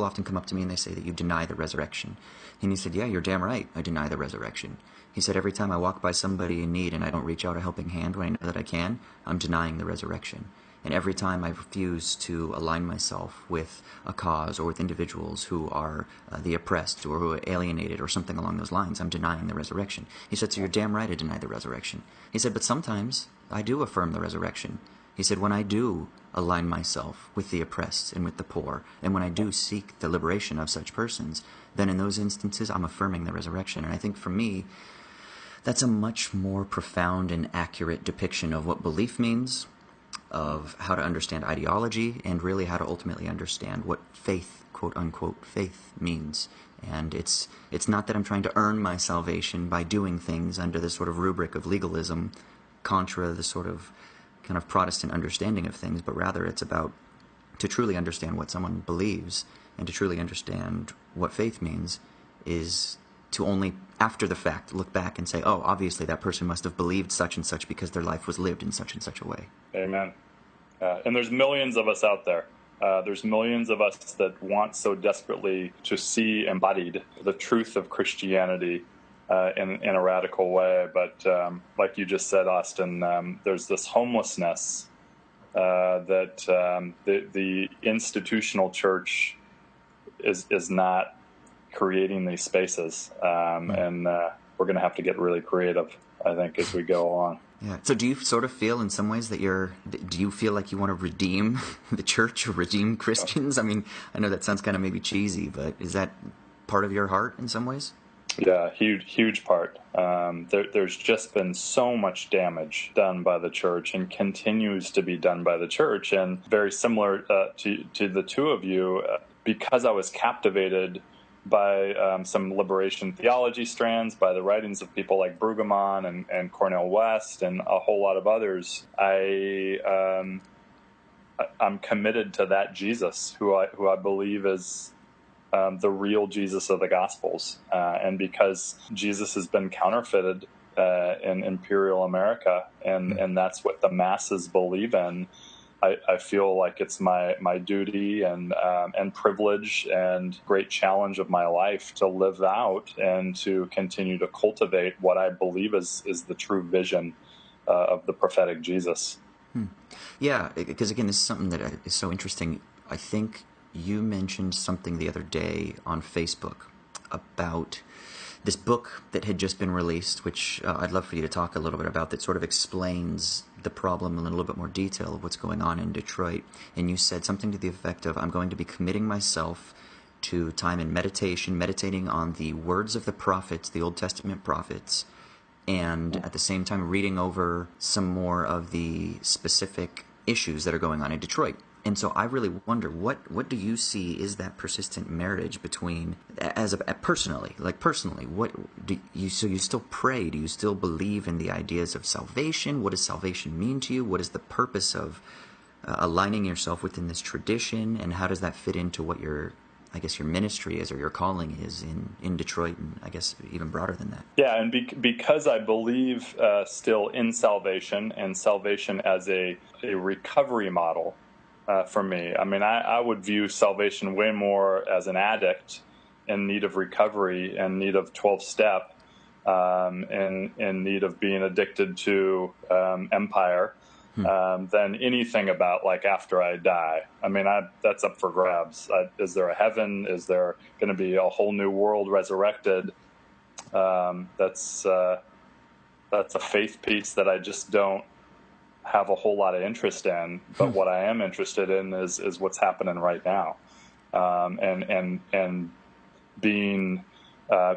S3: often come up to me and they say that you deny the resurrection. And he said, yeah, you're damn right, I deny the resurrection. He said, every time I walk by somebody in need and I don't reach out a helping hand when I know that I can, I'm denying the resurrection. And every time I refuse to align myself with a cause or with individuals who are the oppressed or who are alienated or something along those lines, I'm denying the resurrection. He said, so you're damn right I deny the resurrection. He said, but sometimes I do affirm the resurrection. He said, when I do align myself with the oppressed and with the poor, and when I do seek the liberation of such persons, then in those instances I'm affirming the resurrection. And I think for me, that's a much more profound and accurate depiction of what belief means, of how to understand ideology, and really how to ultimately understand what faith, quote-unquote, faith means. And it's not that I'm trying to earn my salvation by doing things under the sort of rubric of legalism, contra the sort of kind of Protestant understanding of things, but rather it's about to truly understand what someone believes and to truly understand what faith means is to only, after the fact, look back and say, oh, obviously that person must have believed such and such because their life was lived in such and such a way.
S2: Amen. And there's millions of us out there. There's millions of us that want so desperately to see embodied the truth of Christianity in a radical way. But like you just said, Austin, there's this homelessness that the institutional church is not creating these spaces, and we're going to have to get really creative, I think, as we go along.
S3: Yeah. So do you sort of feel in some ways that do you feel like you want to redeem the church or redeem Christians? I mean, I know that sounds kind of maybe cheesy, but is that part of your heart in some ways?
S2: Yeah, huge part. There's just been so much damage done by the church and continues to be done by the church. And very similar to the two of you, because I was captivated by some liberation theology strands, by the writings of people like Brueggemann and Cornel West and a whole lot of others, I'm committed to that Jesus, who I believe is the real Jesus of the Gospels. And because Jesus has been counterfeited in imperial America, and that's what the masses believe in, I feel like it's my duty and privilege and great challenge of my life to live out and to continue to cultivate what I believe is the true vision of the prophetic Jesus.
S3: Yeah, because again, this is something that is so interesting. I think you mentioned something the other day on Facebook about this book that had just been released, which I'd love for you to talk a little bit about, that sort of explains the problem in a little bit more detail of what's going on in Detroit. And you said something to the effect of, I'm going to be committing myself to time in meditation, meditating on the words of the prophets, the Old Testament prophets, and at the same time reading over some more of the specific issues that are going on in Detroit. And so I really wonder, what do you see is that persistent marriage between, personally, what do you, so you still pray? Do you still believe in the ideas of salvation? What does salvation mean to you? What is the purpose of aligning yourself within this tradition? And how does that fit into what your ministry is, or your calling is in Detroit, and I guess even broader than that?
S2: Yeah, and because I believe still in salvation, and salvation as a recovery model, for me. I mean, I would view salvation way more as an addict in need of recovery and need of 12-step, and in need of being addicted to empire, than anything about like after I die. I mean, that's up for grabs. Is there a heaven? Is there going to be a whole new world resurrected? That's a faith piece that I just don't have a whole lot of interest in, but what I am interested in is what's happening right now, and being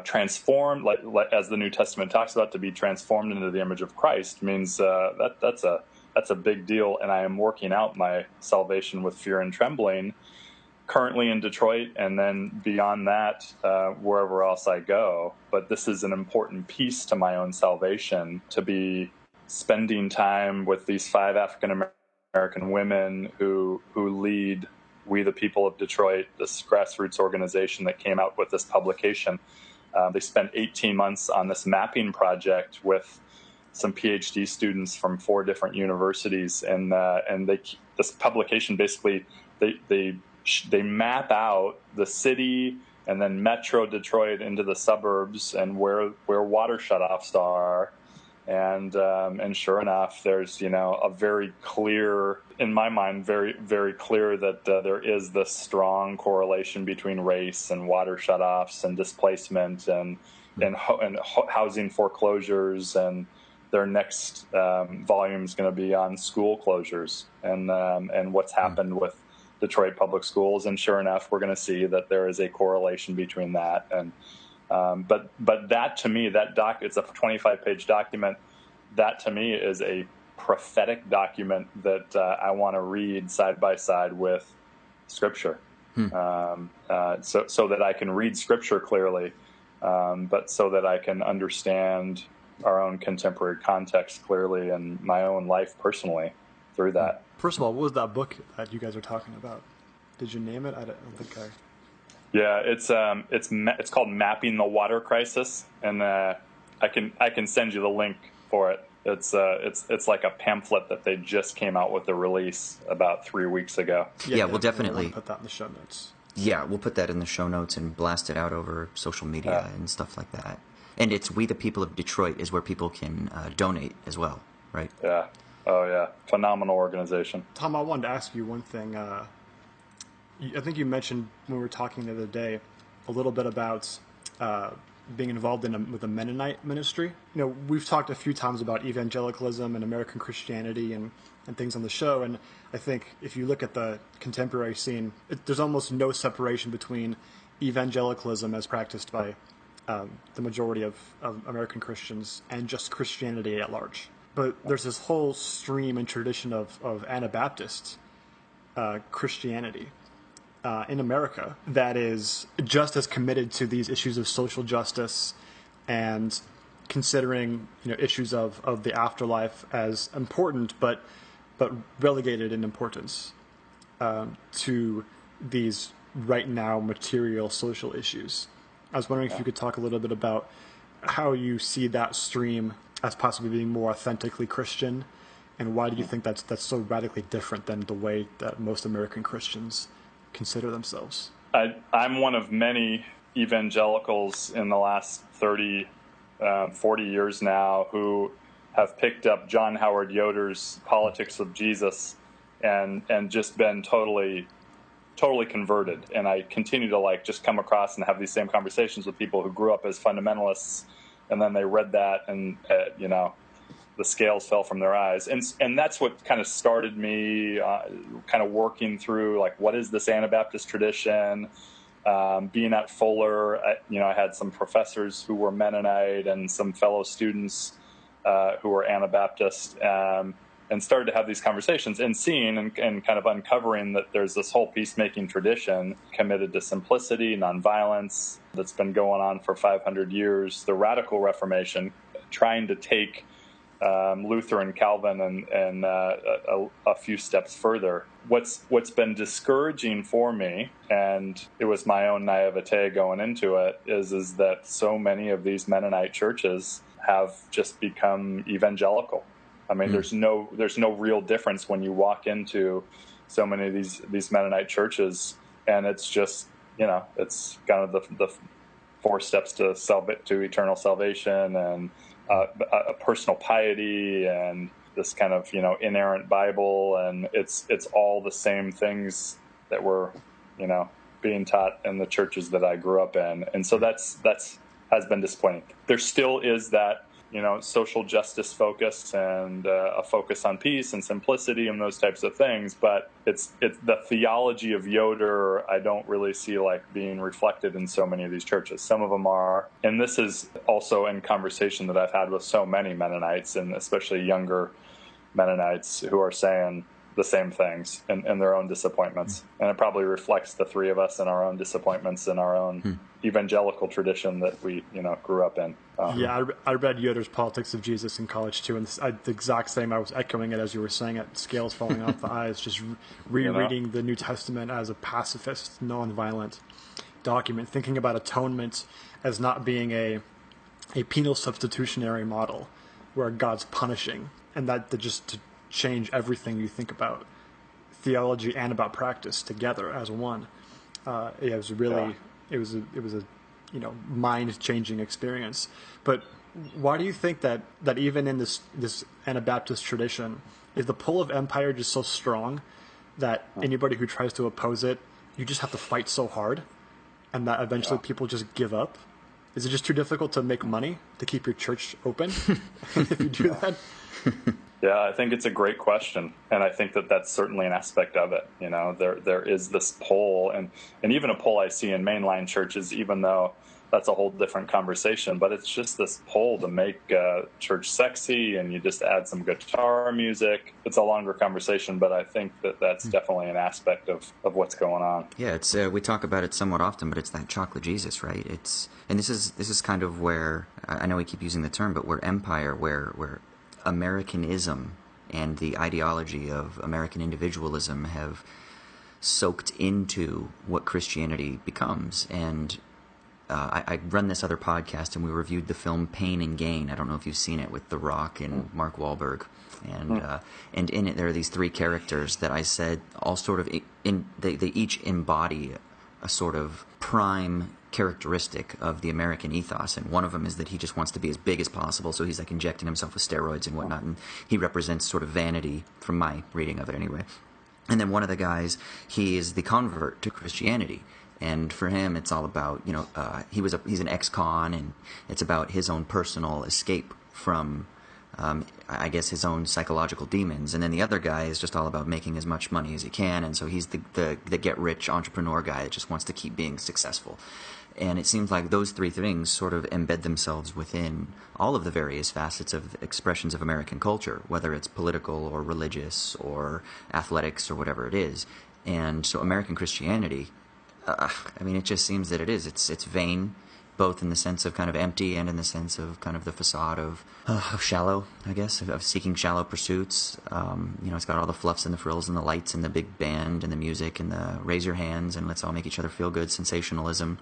S2: transformed, like as the New Testament talks about, to be transformed into the image of Christ means that's a big deal. And I am working out my salvation with fear and trembling, currently in Detroit, and then beyond that, wherever else I go. But this is an important piece to my own salvation, to be spending time with these 5 African American women who lead We the People of Detroit, this grassroots organization that came out with this publication. They spent 18 months on this mapping project with some PhD students from 4 different universities, and this publication basically they map out the city and then Metro Detroit into the suburbs and where water shutoffs are. And sure enough, there's, a very clear, in my mind, very, very clear that there is this strong correlation between race and water shutoffs and displacement and housing foreclosures. And their next volume is going to be on school closures and what's happened with Detroit public schools. And sure enough, we're going to see that there is a correlation between that and but that, to me, it's a 25-page document. That, to me, is a prophetic document that I want to read side by side with Scripture, so that I can read Scripture clearly, but so that I can understand our own contemporary context clearly and my own life personally through that.
S1: First of all, what was that book that you guys are talking about? Did you name it? I don't think I...
S2: Yeah, it's called Mapping the Water Crisis, and I can send you the link for it. It's like a pamphlet that they just came out with the release about 3 weeks ago.
S3: Yeah, we'll definitely
S1: put that in the show notes.
S3: Yeah, we'll put that in the show notes and blast it out over social media and stuff like that. And it's We the People of Detroit is where people can donate as well, right?
S2: Yeah. Oh, yeah. Phenomenal organization.
S1: Tom, I wanted to ask you one thing. I think you mentioned when we were talking the other day a little bit about being involved with a Mennonite ministry. You know, we've talked a few times about evangelicalism and American Christianity and things on the show, and I think if you look at the contemporary scene, there's almost no separation between evangelicalism as practiced by the majority of American Christians and just Christianity at large. But there's this whole stream and tradition of Anabaptist Christianity in America that is just as committed to these issues of social justice and considering, you know, issues of the afterlife as important, but relegated in importance to these right now material social issues. I was wondering if you could talk a little bit about how you see that stream as possibly being more authentically Christian, and why do you think that's so radically different than the way that most American Christians consider themselves?
S2: I'm one of many evangelicals in the last 30, 40 years now who have picked up John Howard Yoder's Politics of Jesus and just been totally converted. And I continue to just come across and have these same conversations with people who grew up as fundamentalists, and then they read that and, the scales fell from their eyes. And that's what kind of started me kind of working through, what is this Anabaptist tradition? Being at Fuller, I had some professors who were Mennonite and some fellow students who were Anabaptist, and started to have these conversations and seeing and kind of uncovering that there's this whole peacemaking tradition committed to simplicity, nonviolence, that's been going on for 500 years. The Radical Reformation, trying to take Luther and Calvin and a few steps further. What's been discouraging for me, and it was my own naivete going into it, is that so many of these Mennonite churches have just become evangelical. I mean, there's no real difference when you walk into so many of these Mennonite churches, and it's just, it's kind of the 4 steps to eternal salvation, and a personal piety, and this kind of inerrant Bible, and it's all the same things that were being taught in the churches that I grew up in, and so that's has been disappointing. There still is that social justice focus and a focus on peace and simplicity and those types of things. But it's the theology of Yoder I don't really see being reflected in so many of these churches. Some of them are, and this is also in conversation that I've had with so many Mennonites, and especially younger Mennonites, who are saying the same things in their own disappointments. And it probably reflects the 3 of us in our own disappointments in our own evangelical tradition that we grew up in.
S1: I read Yoder's Politics of Jesus in college too, and the exact same. I was echoing it as you were saying it. Scales falling off the eyes. Just rereading the New Testament as a pacifist, nonviolent document, thinking about atonement as not being a penal substitutionary model where God's punishing, and that just to change everything you think about theology and about practice together as one. It was really it was a mind-changing experience. But why do you think that even in this Anabaptist tradition, is the pull of empire just so strong that anybody who tries to oppose it, you just have to fight so hard, and that eventually people just give up? Is it just too difficult to make money to keep your church open if you do that?
S2: Yeah, I think it's a great question, and I think that that's certainly an aspect of it. There is this pull, and even a pull I see in mainline churches, even though that's a whole different conversation, but it's just this pull to make church sexy, and you just add some guitar music. It's a longer conversation, but I think that that's definitely an aspect of what's going on.
S3: Yeah, it's we talk about it somewhat often, but it's that chocolate Jesus, right? And this is kind of where, I know we keep using the term, but where empire, where Americanism and the ideology of American individualism have soaked into what Christianity becomes. And I run this other podcast, and we reviewed the film Pain and Gain. I don't know if you've seen it, with The Rock and Mark Wahlberg. And in it, there are these 3 characters that I said all sort of they each embody a sort of prime characteristic of the American ethos, and one of them is that he just wants to be as big as possible, so he's like injecting himself with steroids and whatnot, and he represents sort of vanity from my reading of it anyway. And then one of the guys, he is the convert to Christianity, and for him it's all about, he's an ex-con, and it's about his own personal escape from I guess his own psychological demons. And then the other guy is just all about making as much money as he can, and so he's the get-rich entrepreneur guy that just wants to keep being successful. And it seems like those three things sort of embed themselves within all of the various facets of expressions of American culture, whether it's political or religious or athletics or whatever it is. And so American Christianity, it just seems that it is. It's vain, both in the sense of kind of empty and in the sense of kind of the facade of shallow, I guess, of seeking shallow pursuits. It's got all the fluffs and the frills and the lights and the big band and the music and the raise your hands and let's all make each other feel good sensationalism.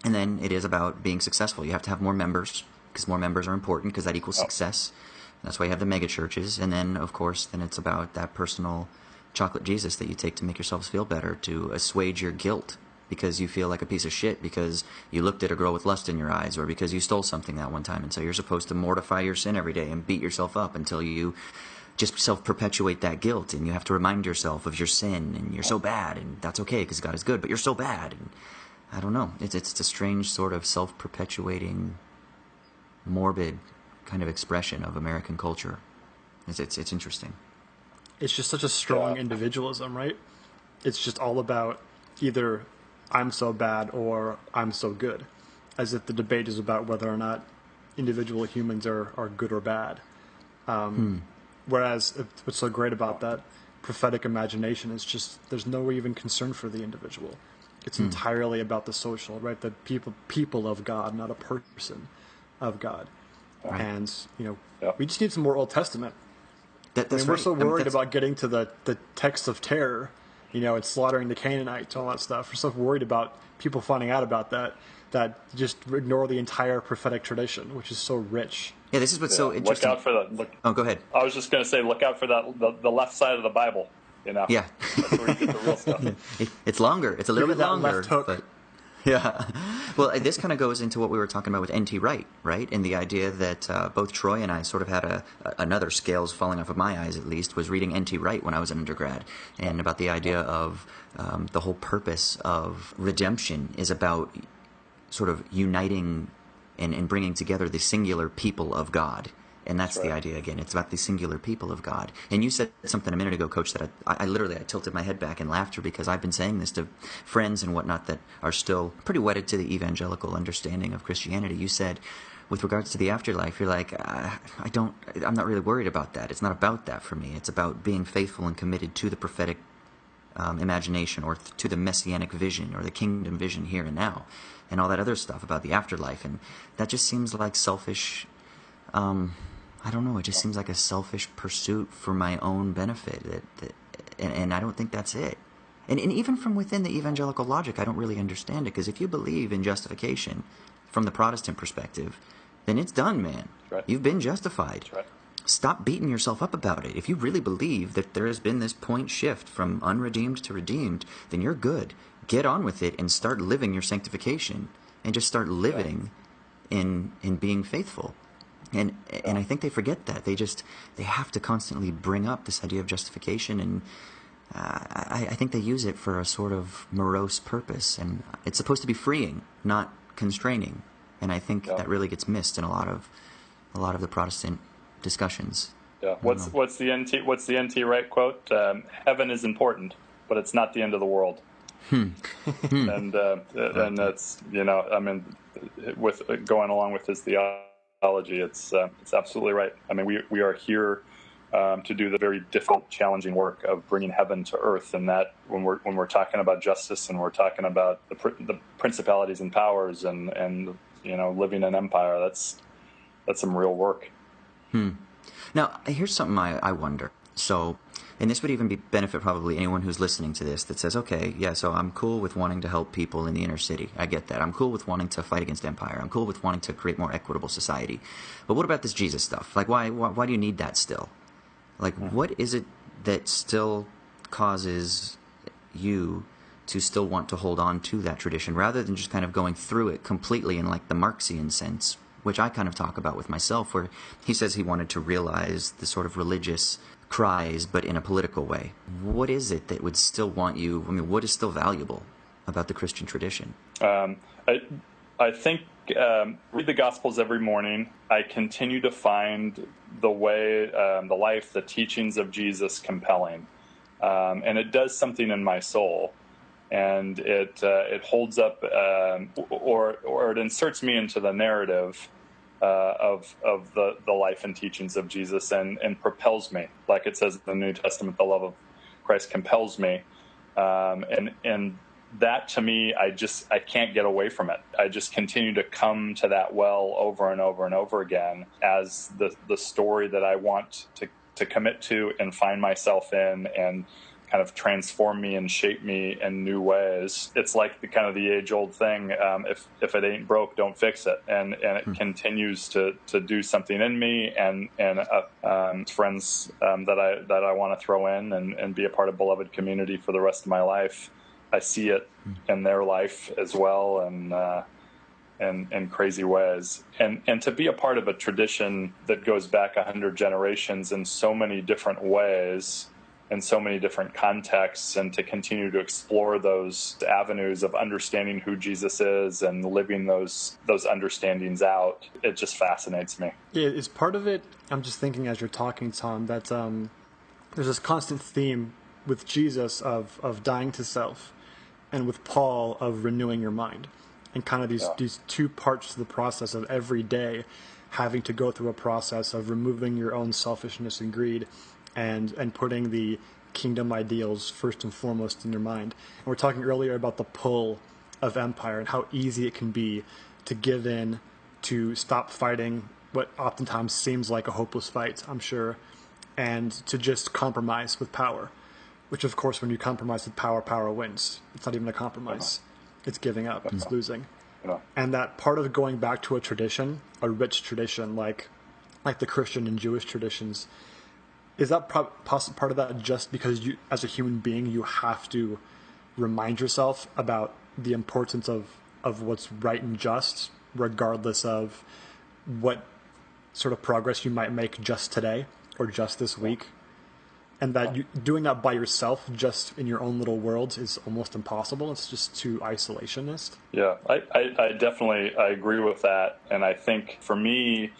S3: And then it is about being successful. You have to have more members, because more members are important, because that equals success. That's why you have the mega churches. And then, of course, it's about that personal chocolate Jesus that you take to make yourselves feel better, to assuage your guilt because you feel like a piece of shit because you looked at a girl with lust in your eyes, or because you stole something that one time. And so you're supposed to mortify your sin every day and beat yourself up until you just self-perpetuate that guilt, and you have to remind yourself of your sin, and you're so bad, and that's okay because God is good, but you're so bad. And I don't know. It's a strange sort of self-perpetuating, morbid kind of expression of American culture. It's interesting.
S1: It's just such a strong individualism, right? It's just all about either I'm so bad or I'm so good, as if the debate is about whether or not individual humans are good or bad. Whereas what's so great about that prophetic imagination is just there's no even concern for the individual. It's entirely about the social, right? The people of God, not a person of God. Right. And, we just need some more Old Testament. We're so worried about getting to the texts of terror, and slaughtering the Canaanites and all that stuff. We're so worried about people finding out about that just ignore the entire prophetic tradition, which is so rich.
S3: Yeah, this is what's so interesting.
S2: Look out for that.
S3: Go ahead.
S2: I was just going to say, look out for that the left side of the Bible.
S3: Yeah.
S2: That's where you get the real stuff.
S3: It's longer. It's a little bit longer.
S1: Left hook.
S3: But yeah. Well, this kind of goes into what we were talking about with N.T. Wright, right? And the idea that both Troy and I sort of had another scales falling off of my eyes, at least, was reading N.T. Wright when I was an undergrad, and about the idea of the whole purpose of redemption is about sort of uniting and bringing together the singular people of God. And that's the idea again. It's about the singular people of God. And you said something a minute ago, Coach, that I literally tilted my head back in laughter, because I've been saying this to friends and whatnot that are still pretty wedded to the evangelical understanding of Christianity. You said, with regards to the afterlife, you're like, I'm not really worried about that. It's not about that for me. It's about being faithful and committed to the prophetic imagination, or to the messianic vision, or the kingdom vision here and now, and all that other stuff about the afterlife. And that just seems like selfish. I don't know. It just seems like a selfish pursuit for my own benefit, and I don't think that's it. And even from within the evangelical logic, I don't really understand it, because if you believe in justification from the Protestant perspective, then it's done, man.
S2: Right.
S3: You've been justified.
S2: That's right.
S3: Stop beating yourself up about it. If you really believe that there has been this point shift from unredeemed to redeemed, then you're good. Get on with it and start living your sanctification, and just start living in being faithful. And I think they forget that. They have to constantly bring up this idea of justification, and I think they use it for a sort of morose purpose. And it's supposed to be freeing, not constraining. And I think that really gets missed in a lot of the Protestant discussions.
S2: Yeah. What's the N.T. Wright quote? Heaven is important, but it's not the end of the world. And that's with going along with his theology. It's absolutely right. I mean, we are here to do the very difficult, challenging work of bringing heaven to earth, and that when we're talking about justice, and we're talking about the principalities and powers, and living in empire, that's some real work.
S3: Now, here's something I wonder. So, and this would even benefit probably anyone who's listening to this that says, okay, yeah, so I'm cool with wanting to help people in the inner city. I get that. I'm cool with wanting to fight against empire. I'm cool with wanting to create more equitable society. But what about this Jesus stuff? Like, why do you need that still? Like, what is it that still causes you to still want to hold on to that tradition rather than just kind of going through it completely in like the Marxian sense, which I kind of talk about with myself, where he says he wanted to realize the sort of religious cries, but in a political way. What is it that would still want you, I mean, what is still valuable about the Christian tradition?
S2: I think read the Gospels every morning. I continue to find the way, the life, the teachings of Jesus compelling. And it does something in my soul. And it holds up, or it inserts me into the narrative of the life and teachings of Jesus and propels me. Like it says in the New Testament, the love of Christ compels me. And that to me, I can't get away from it. I just continue to come to that well over and over and over again as the story that I want to commit to and find myself in and kind of transform me and shape me in new ways. It's like the age-old thing, if it ain't broke, don't fix it. And it continues to do something in me and friends that I want to throw in and be a part of beloved community for the rest of my life. I see it in their life as well, and crazy ways. And to be a part of a tradition that goes back 100 generations in so many different ways, in so many different contexts, and to continue to explore those avenues of understanding who Jesus is and living those understandings out, it just fascinates me.
S1: Yeah, is part of it, I'm just thinking as you're talking, Tom, that there's this constant theme with Jesus of dying to self, and with Paul of renewing your mind, and kind of these two parts to the process of every day having to go through a process of removing your own selfishness and greed and putting the kingdom ideals first and foremost in your mind. And we're talking earlier about the pull of empire and how easy it can be to give in, to stop fighting what oftentimes seems like a hopeless fight, I'm sure, and to just compromise with power. Which, of course, when you compromise with power, power wins. It's not even a compromise. It's giving up. It's losing. And that part of going back to a tradition, a rich tradition, like the Christian and Jewish traditions, is that part of that just because you, as a human being, you have to remind yourself about the importance of what's right and just, regardless of what sort of progress you might make just today or just this week? And that doing that by yourself, just in your own little world, is almost impossible. It's just too isolationist.
S2: Yeah, I definitely agree with that. And I think for me,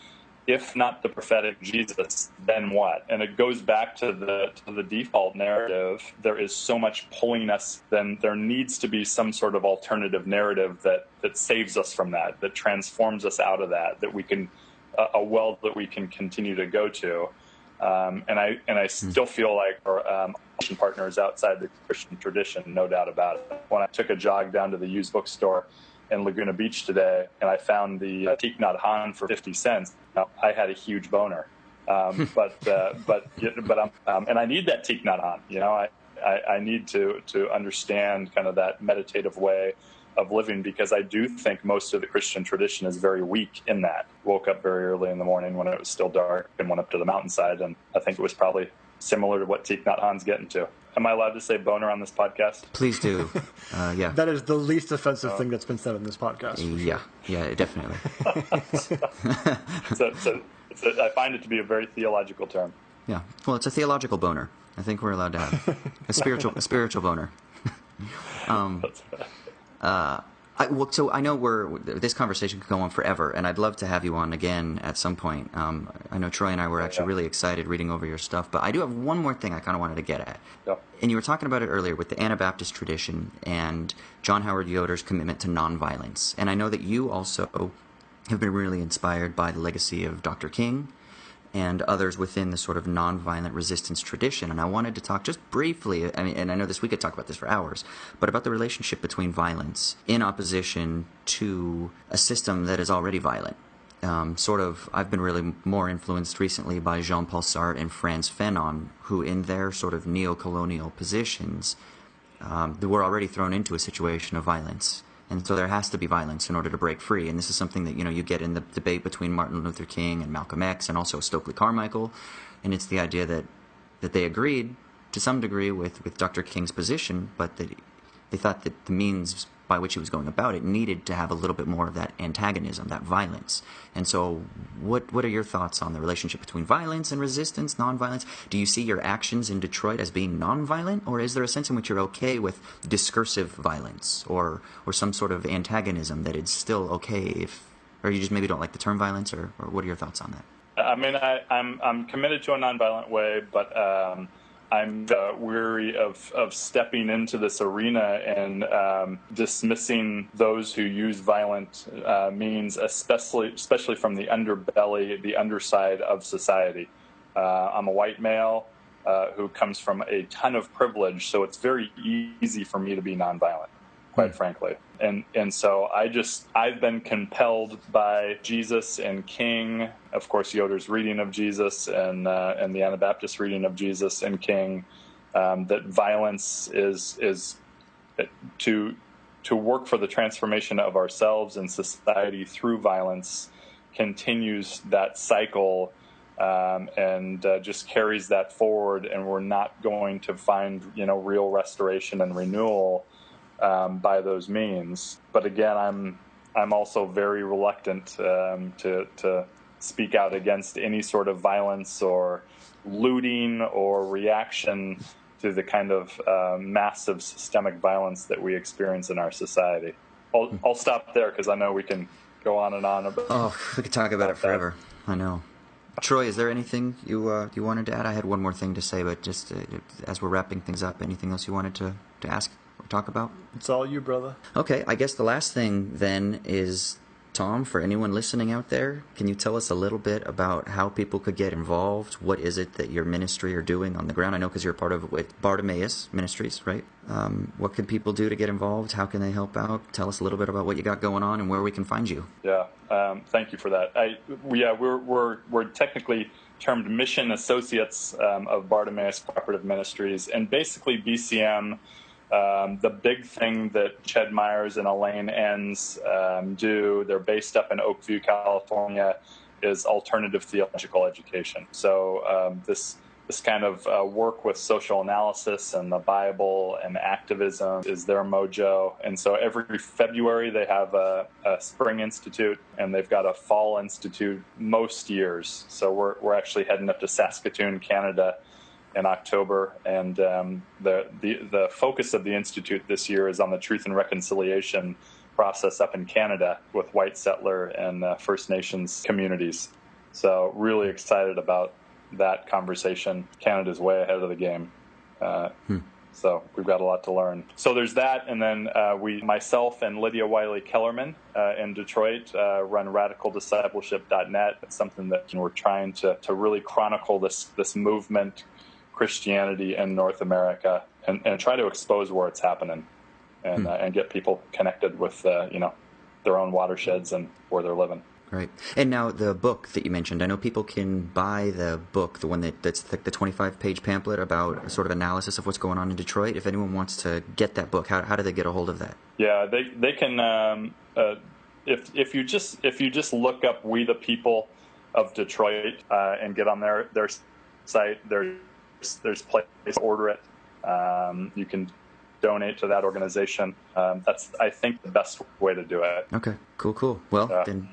S2: if not the prophetic Jesus, then what? And it goes back to the default narrative. There is so much pulling us, then there needs to be some sort of alternative narrative that saves us from that transforms us out of that we can, a well that we can continue to go to. And I still feel like our partner is outside the Christian tradition, no doubt about it. When I took a jog down to the used bookstore in Laguna Beach today, and I found the Thich Nhat Hanh for 50 cents, I had a huge boner. But and I need that Thich Nhat Hanh. I need to understand kind of that meditative way of living, because I do think most of the Christian tradition is very weak in that. Woke up very early in the morning when it was still dark and went up to the mountainside, and I think it was probably similar to what Thich Nhat Hanh's getting to. Am I allowed to say boner on this podcast?
S3: Please do. Yeah.
S1: That is the least offensive thing that's been said in this podcast.
S3: Yeah, definitely.
S2: I find it to be a very theological term.
S3: Yeah. Well, it's a theological boner. I think we're allowed to have a spiritual boner.
S2: That's right.
S3: So I know this conversation could go on forever, and I'd love to have you on again at some point. I know Troy and I were actually really excited reading over your stuff, but I do have one more thing I kind of wanted to get at.
S2: Yeah.
S3: And you were talking about it earlier with the Anabaptist tradition and John Howard Yoder's commitment to nonviolence. And I know that you also have been really inspired by the legacy of Dr. King and others within the sort of nonviolent resistance tradition. And I wanted to talk just briefly, and I know we could talk about this for hours, but about the relationship between violence in opposition to a system that is already violent. I've been really more influenced recently by Jean-Paul Sartre and Frantz Fanon, who in their sort of neo-colonial positions were already thrown into a situation of violence. And so there has to be violence in order to break free. And this is something that, you get in the debate between Martin Luther King and Malcolm X and also Stokely Carmichael. And it's the idea that they agreed to some degree with Dr. King's position, but that they thought that the means by which he was going about it needed to have a little bit more of that antagonism, that violence. And so what are your thoughts on the relationship between violence and resistance, nonviolence? Do you see your actions in Detroit as being nonviolent, or is there a sense in which you're okay with discursive violence or some sort of antagonism that it's still okay if, or you just maybe don't like the term violence, or what are your thoughts on that?
S2: I mean, I'm committed to a nonviolent way, but I'm weary of stepping into this arena and dismissing those who use violent means, especially from the underbelly, the underside of society. I'm a white male who comes from a ton of privilege, so it's very easy for me to be nonviolent, quite frankly. And so I've been compelled by Jesus and King, of course, Yoder's reading of Jesus and the Anabaptist reading of Jesus and King, that violence is to work for the transformation of ourselves and society through violence continues that cycle and just carries that forward, and we're not going to find real restoration and renewal by those means. But again, I'm also very reluctant to speak out against any sort of violence or looting or reaction to the kind of massive systemic violence that we experience in our society. I'll stop there because I know we can go on and on.
S3: We could talk about it forever. I know. Troy, is there anything you wanted to add? I had one more thing to say, but just as we're wrapping things up, anything else you wanted to ask or talk about?
S1: It's all you, brother.
S3: Okay, I guess the last thing then is, Tom, for anyone listening out there, can you tell us a little bit about how people could get involved? What is it that your ministry are doing on the ground? I know because you're part of Bartimaeus Ministries, right? What can people do to get involved? How can they help out? Tell us a little bit about what you got going on and where we can find you.
S2: Yeah, thank you for that. We're technically termed Mission Associates of Bartimaeus Cooperative Ministries, and basically BCM. The big thing that Ched Myers and Elaine Enns do, they're based up in Oakview, California, is alternative theological education. So this kind of work with social analysis and the Bible and activism is their mojo. And so every February they have a spring institute, and they've got a fall institute most years. So we're actually heading up to Saskatoon, Canada, in October, and the focus of the Institute this year is on the Truth and Reconciliation process up in Canada with white settler and First Nations communities. So really excited about that conversation. Canada's way ahead of the game. So we've got a lot to learn. So there's that, and then myself and Lydia Wiley-Kellerman in Detroit run RadicalDiscipleship.net. It's something that we're trying to really chronicle this movement, Christianity in North America, and try to expose where it's happening, and get people connected with their own watersheds and where they're living.
S3: Right. And now the book that you mentioned, I know people can buy the book, the one that's the 25-page pamphlet about a sort of analysis of what's going on in Detroit. If anyone wants to get that book, how do they get a hold of that?
S2: Yeah, they can. If you just look up "We the People of Detroit" and get on their site, there's place to order it. You can donate to that organization. That's, I think, the best way to do it.
S3: Okay, cool. Well, then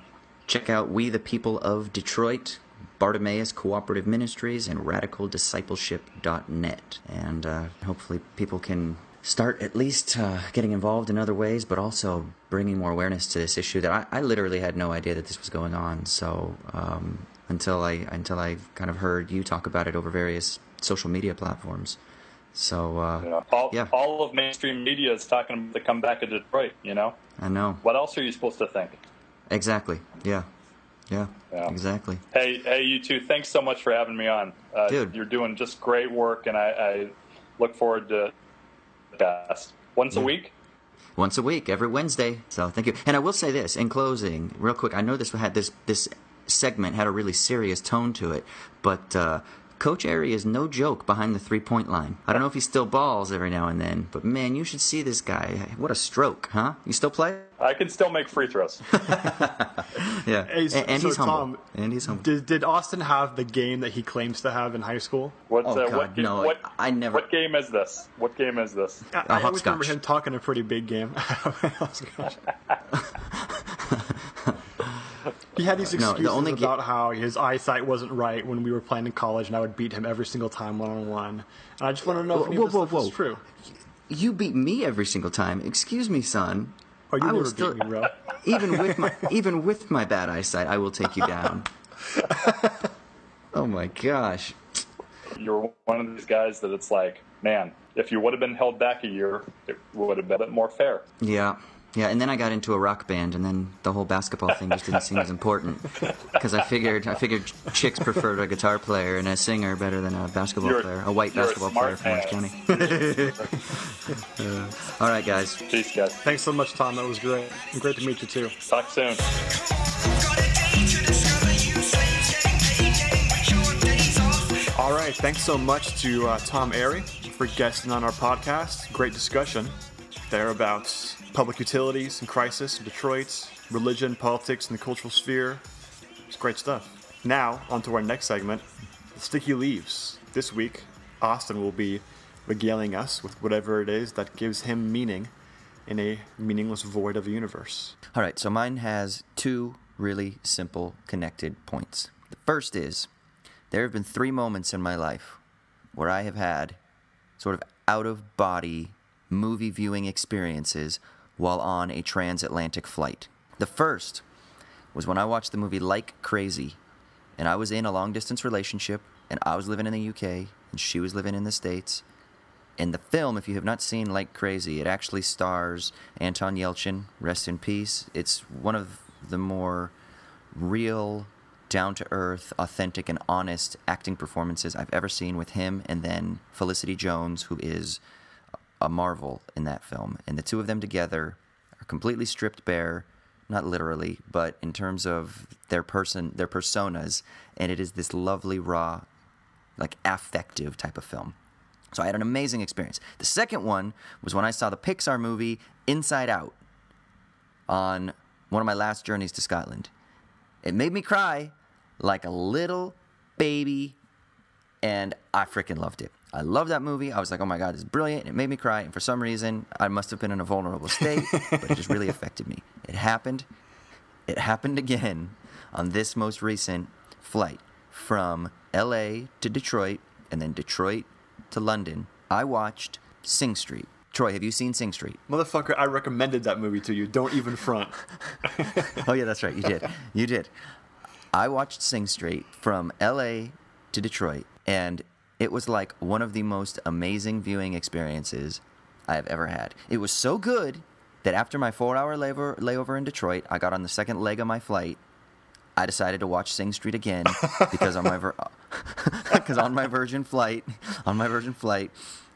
S3: check out We the People of Detroit, Bartimaeus Cooperative Ministries, and RadicalDiscipleship.net. And hopefully people can start at least getting involved in other ways, but also bringing more awareness to this issue that I literally had no idea that this was going on. So until I kind of heard you talk about it over various social media platforms. So
S2: all of mainstream media is talking about the comeback of Detroit. I
S3: know.
S2: What else are you supposed to think?
S3: Exactly. Yeah. Exactly.
S2: Hey, you two. Thanks so much for having me on.
S3: Dude,
S2: you're doing just great work, and I look forward to the podcast once a week.
S3: Once a week, every Wednesday. So thank you. And I will say this in closing, real quick. I know this segment had a really serious tone to it, but Coach Airey is no joke behind the three-point line. I don't know if he still balls every now and then, but man, you should see this guy. What a stroke, huh? You still play?
S2: I can still make free throws.
S3: Yeah,
S1: Hey,
S3: and
S1: so
S3: he's humble.
S1: Tom,
S3: And he's humble.
S1: Did Austin have the game that he claims to have in high school?
S2: What
S3: I never.
S2: What game is this? What game is this?
S1: I always remember
S3: hopscotch.
S1: him talking a pretty big game. He had these excuses about how his eyesight wasn't right when we were playing in college, and I would beat him every single time one-on-one. And I just want to know if any of this stuff is true.
S3: You beat me every single time. Excuse me, son.
S1: Oh, you
S3: I will
S1: never
S3: still,
S1: beat me, bro.
S3: even with my bad eyesight, I will take you down. Oh my gosh.
S2: You're one of these guys that it's like, man, if you would have been held back a year, it would have been a bit more fair.
S3: Yeah, and then I got into a rock band, and then the whole basketball thing just didn't seem as important because I figured chicks preferred a guitar player and a singer better than a basketball player, a white basketball player from Orange County. All right, guys.
S2: Peace, guys.
S1: Thanks so much, Tom. That was great. Great to meet you, too.
S2: Talk soon.
S1: All right. Thanks so much to Tom Airey for guesting on our podcast. Great discussion there about public utilities and crisis in Detroit, religion, politics, and the cultural sphere. It's great stuff. Now, on to our next segment, the Sticky Leaves. This week, Austin will be regaling us with whatever it is that gives him meaning in a meaningless void of the universe.
S3: All right, so mine has two really simple connected points. The first is, there have been 3 moments in my life where I have had sort of out-of-body movie viewing experiences while on a transatlantic flight. The first was when I watched the movie Like Crazy, and I was in a long-distance relationship, and I was living in the UK, and she was living in the States. And the film, if you have not seen Like Crazy, it actually stars Anton Yelchin, rest in peace. It's one of the more real, down-to-earth, authentic, and honest acting performances I've ever seen with him, and then Felicity Jones, who is a marvel in that film. And the two of them together are completely stripped bare, not literally, but in terms of their personas, and it is this lovely, raw, like affective type of film. So I had an amazing experience. The second one was when I saw the Pixar movie Inside Out on one of my last journeys to Scotland. It made me cry like a little baby, and I freaking loved it. I love that movie. I was like, oh my God, this is brilliant. And it made me cry, and for some reason, I must have been in a vulnerable state, but it just really affected me. It happened. It happened again on this most recent flight from L.A. to Detroit, and then Detroit to London. I watched Sing Street. Troy, have you seen Sing Street?
S1: Motherfucker, I recommended that movie to you. Don't even front.
S3: Oh, yeah, that's right. You did. You did. I watched Sing Street from L.A. to Detroit, and it was like one of the most amazing viewing experiences I have ever had. It was so good that after my 4-hour layover in Detroit, I got on the second leg of my flight. I decided to watch Sing Street again because on my Virgin flight,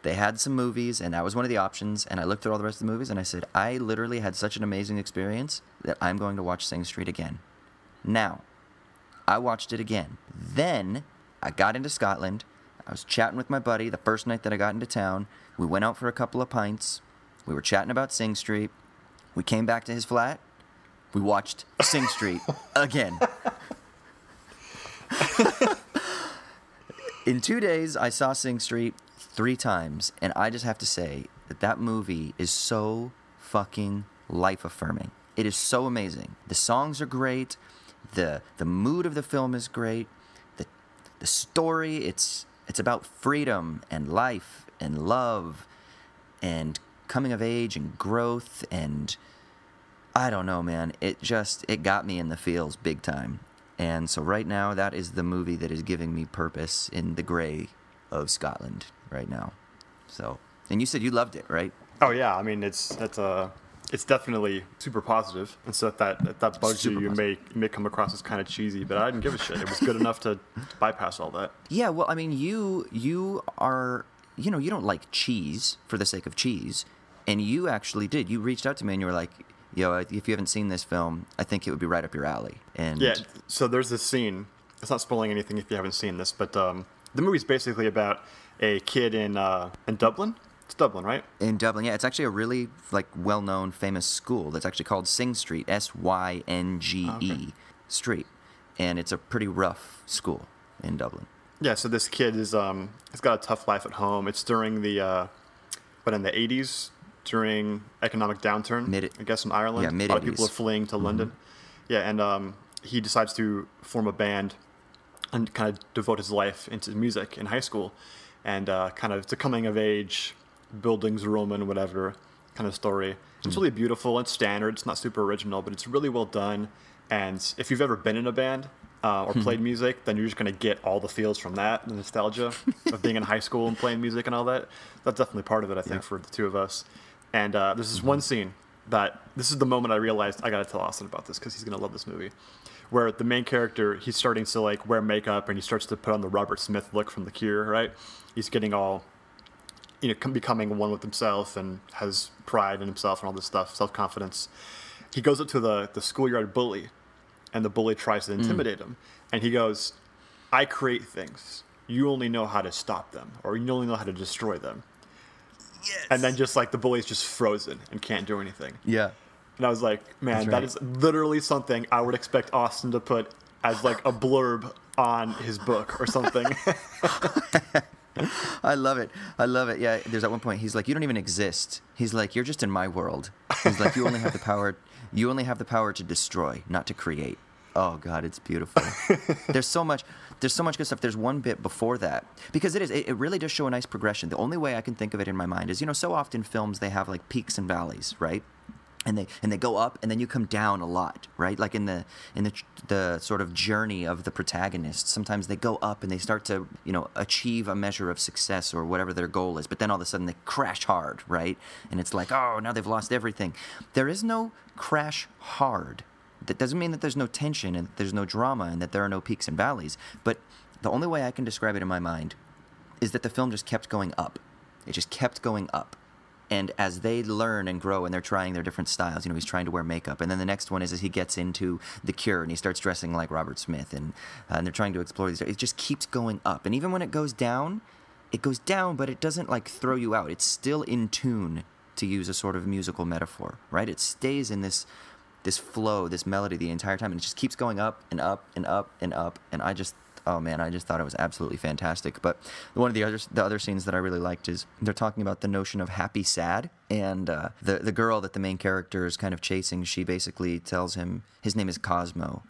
S3: they had some movies, and that was one of the options. And I looked at all the rest of the movies, and I said, I literally had such an amazing experience that I'm going to watch Sing Street again. Now, I watched it again. Then I got into Scotland. I was chatting with my buddy the first night that I got into town. We went out for a couple of pints. We were chatting about Sing Street. We came back to his flat. We watched Sing Street again. In 2 days, I saw Sing Street 3 times, and I just have to say that that movie is so fucking life-affirming. It is so amazing. The songs are great. The mood of the film is great. The story, it's about freedom and life and love and coming of age and growth, and I don't know, man. It got me in the feels big time. And so right now, that is the movie that is giving me purpose in the gray of Scotland right now. So, and you said you loved it, right?
S1: Oh yeah, I mean it's definitely super positive, and so if that bugs you, you may come across as kind of cheesy, but I didn't give a shit. It was good enough to bypass all that.
S3: Yeah, well, I mean, you are, you don't like cheese for the sake of cheese, and you actually did. You reached out to me and you were like, yo, if you haven't seen this film, I think it would be right up your alley. And
S1: yeah, so there's this scene. It's not spoiling anything if you haven't seen this, but The movie's basically about a kid in Dublin. It's Dublin, right?
S3: In Dublin, yeah. It's actually a really like well-known, famous school that's actually called Synge Street, Synge Street, and it's a pretty rough school in Dublin.
S1: Yeah. So this kid is he's got a tough life at home. It's during the in the 80s, during economic downturn, I guess in Ireland.
S3: Yeah, mid-80s.
S1: A lot of people are fleeing to London. Yeah, and he decides to form a band and kind of devote his life into music in high school, and kind of it's a coming of age, Bildungsroman, whatever kind of story. It's really beautiful and standard. It's not super original, but it's really well done. And if you've ever been in a band or played music, then you're just going to get all the feels from that, the nostalgia of being in high school and playing music and all that. That's definitely part of it, I think, for the two of us. And there's this one scene this is the moment I realized I got to tell Austin about this because he's going to love this movie, where the main character, he's starting to like wear makeup and he starts to put on the Robert Smith look from The Cure, right? He's getting all, becoming one with himself and has pride in himself and all this stuff, self-confidence. He goes up to the schoolyard bully, and the bully tries to intimidate him. And he goes, I create things. You only know how to stop them, or you only know how to destroy them. Yes. And then just like the bully's just frozen and can't do anything.
S3: Yeah.
S1: And I was like, man, that is literally something I would expect Austin to put as like a blurb on his book or something.
S3: I love it. Yeah, there's at one point he's like, you don't even exist. He's like, you're just in my world. He's like, you only have the power to destroy, not to create. Oh God, it's beautiful. There's so much good stuff. There's one bit before that, because it really does show a nice progression. The only way I can think of it in my mind is, so often films, they have like peaks and valleys, right? And they go up and then you come down a lot, right? Like in the sort of journey of the protagonist, sometimes they go up and they start to, achieve a measure of success or whatever their goal is, but then all of a sudden they crash hard, right? And it's like, oh, now they've lost everything. There is no crash hard. That doesn't mean that there's no tension and that there's no drama and that there are no peaks and valleys, but the only way I can describe it in my mind is that the film just kept going up. It just kept going up. And as they learn and grow and they're trying their different styles, he's trying to wear makeup. And then the next one is as he gets into The Cure and he starts dressing like Robert Smith. And they're trying to explore these. It just keeps going up. And even when it goes down, but it doesn't like throw you out. It's still in tune, to use a sort of musical metaphor, right? It stays in this flow, this melody the entire time. And it just keeps going up and up and up and up. And I just thought it was absolutely fantastic. But one of the other scenes that I really liked is they're talking about the notion of happy sad, and the girl that the main character is kind of chasing, she basically tells him his name is Cosmo.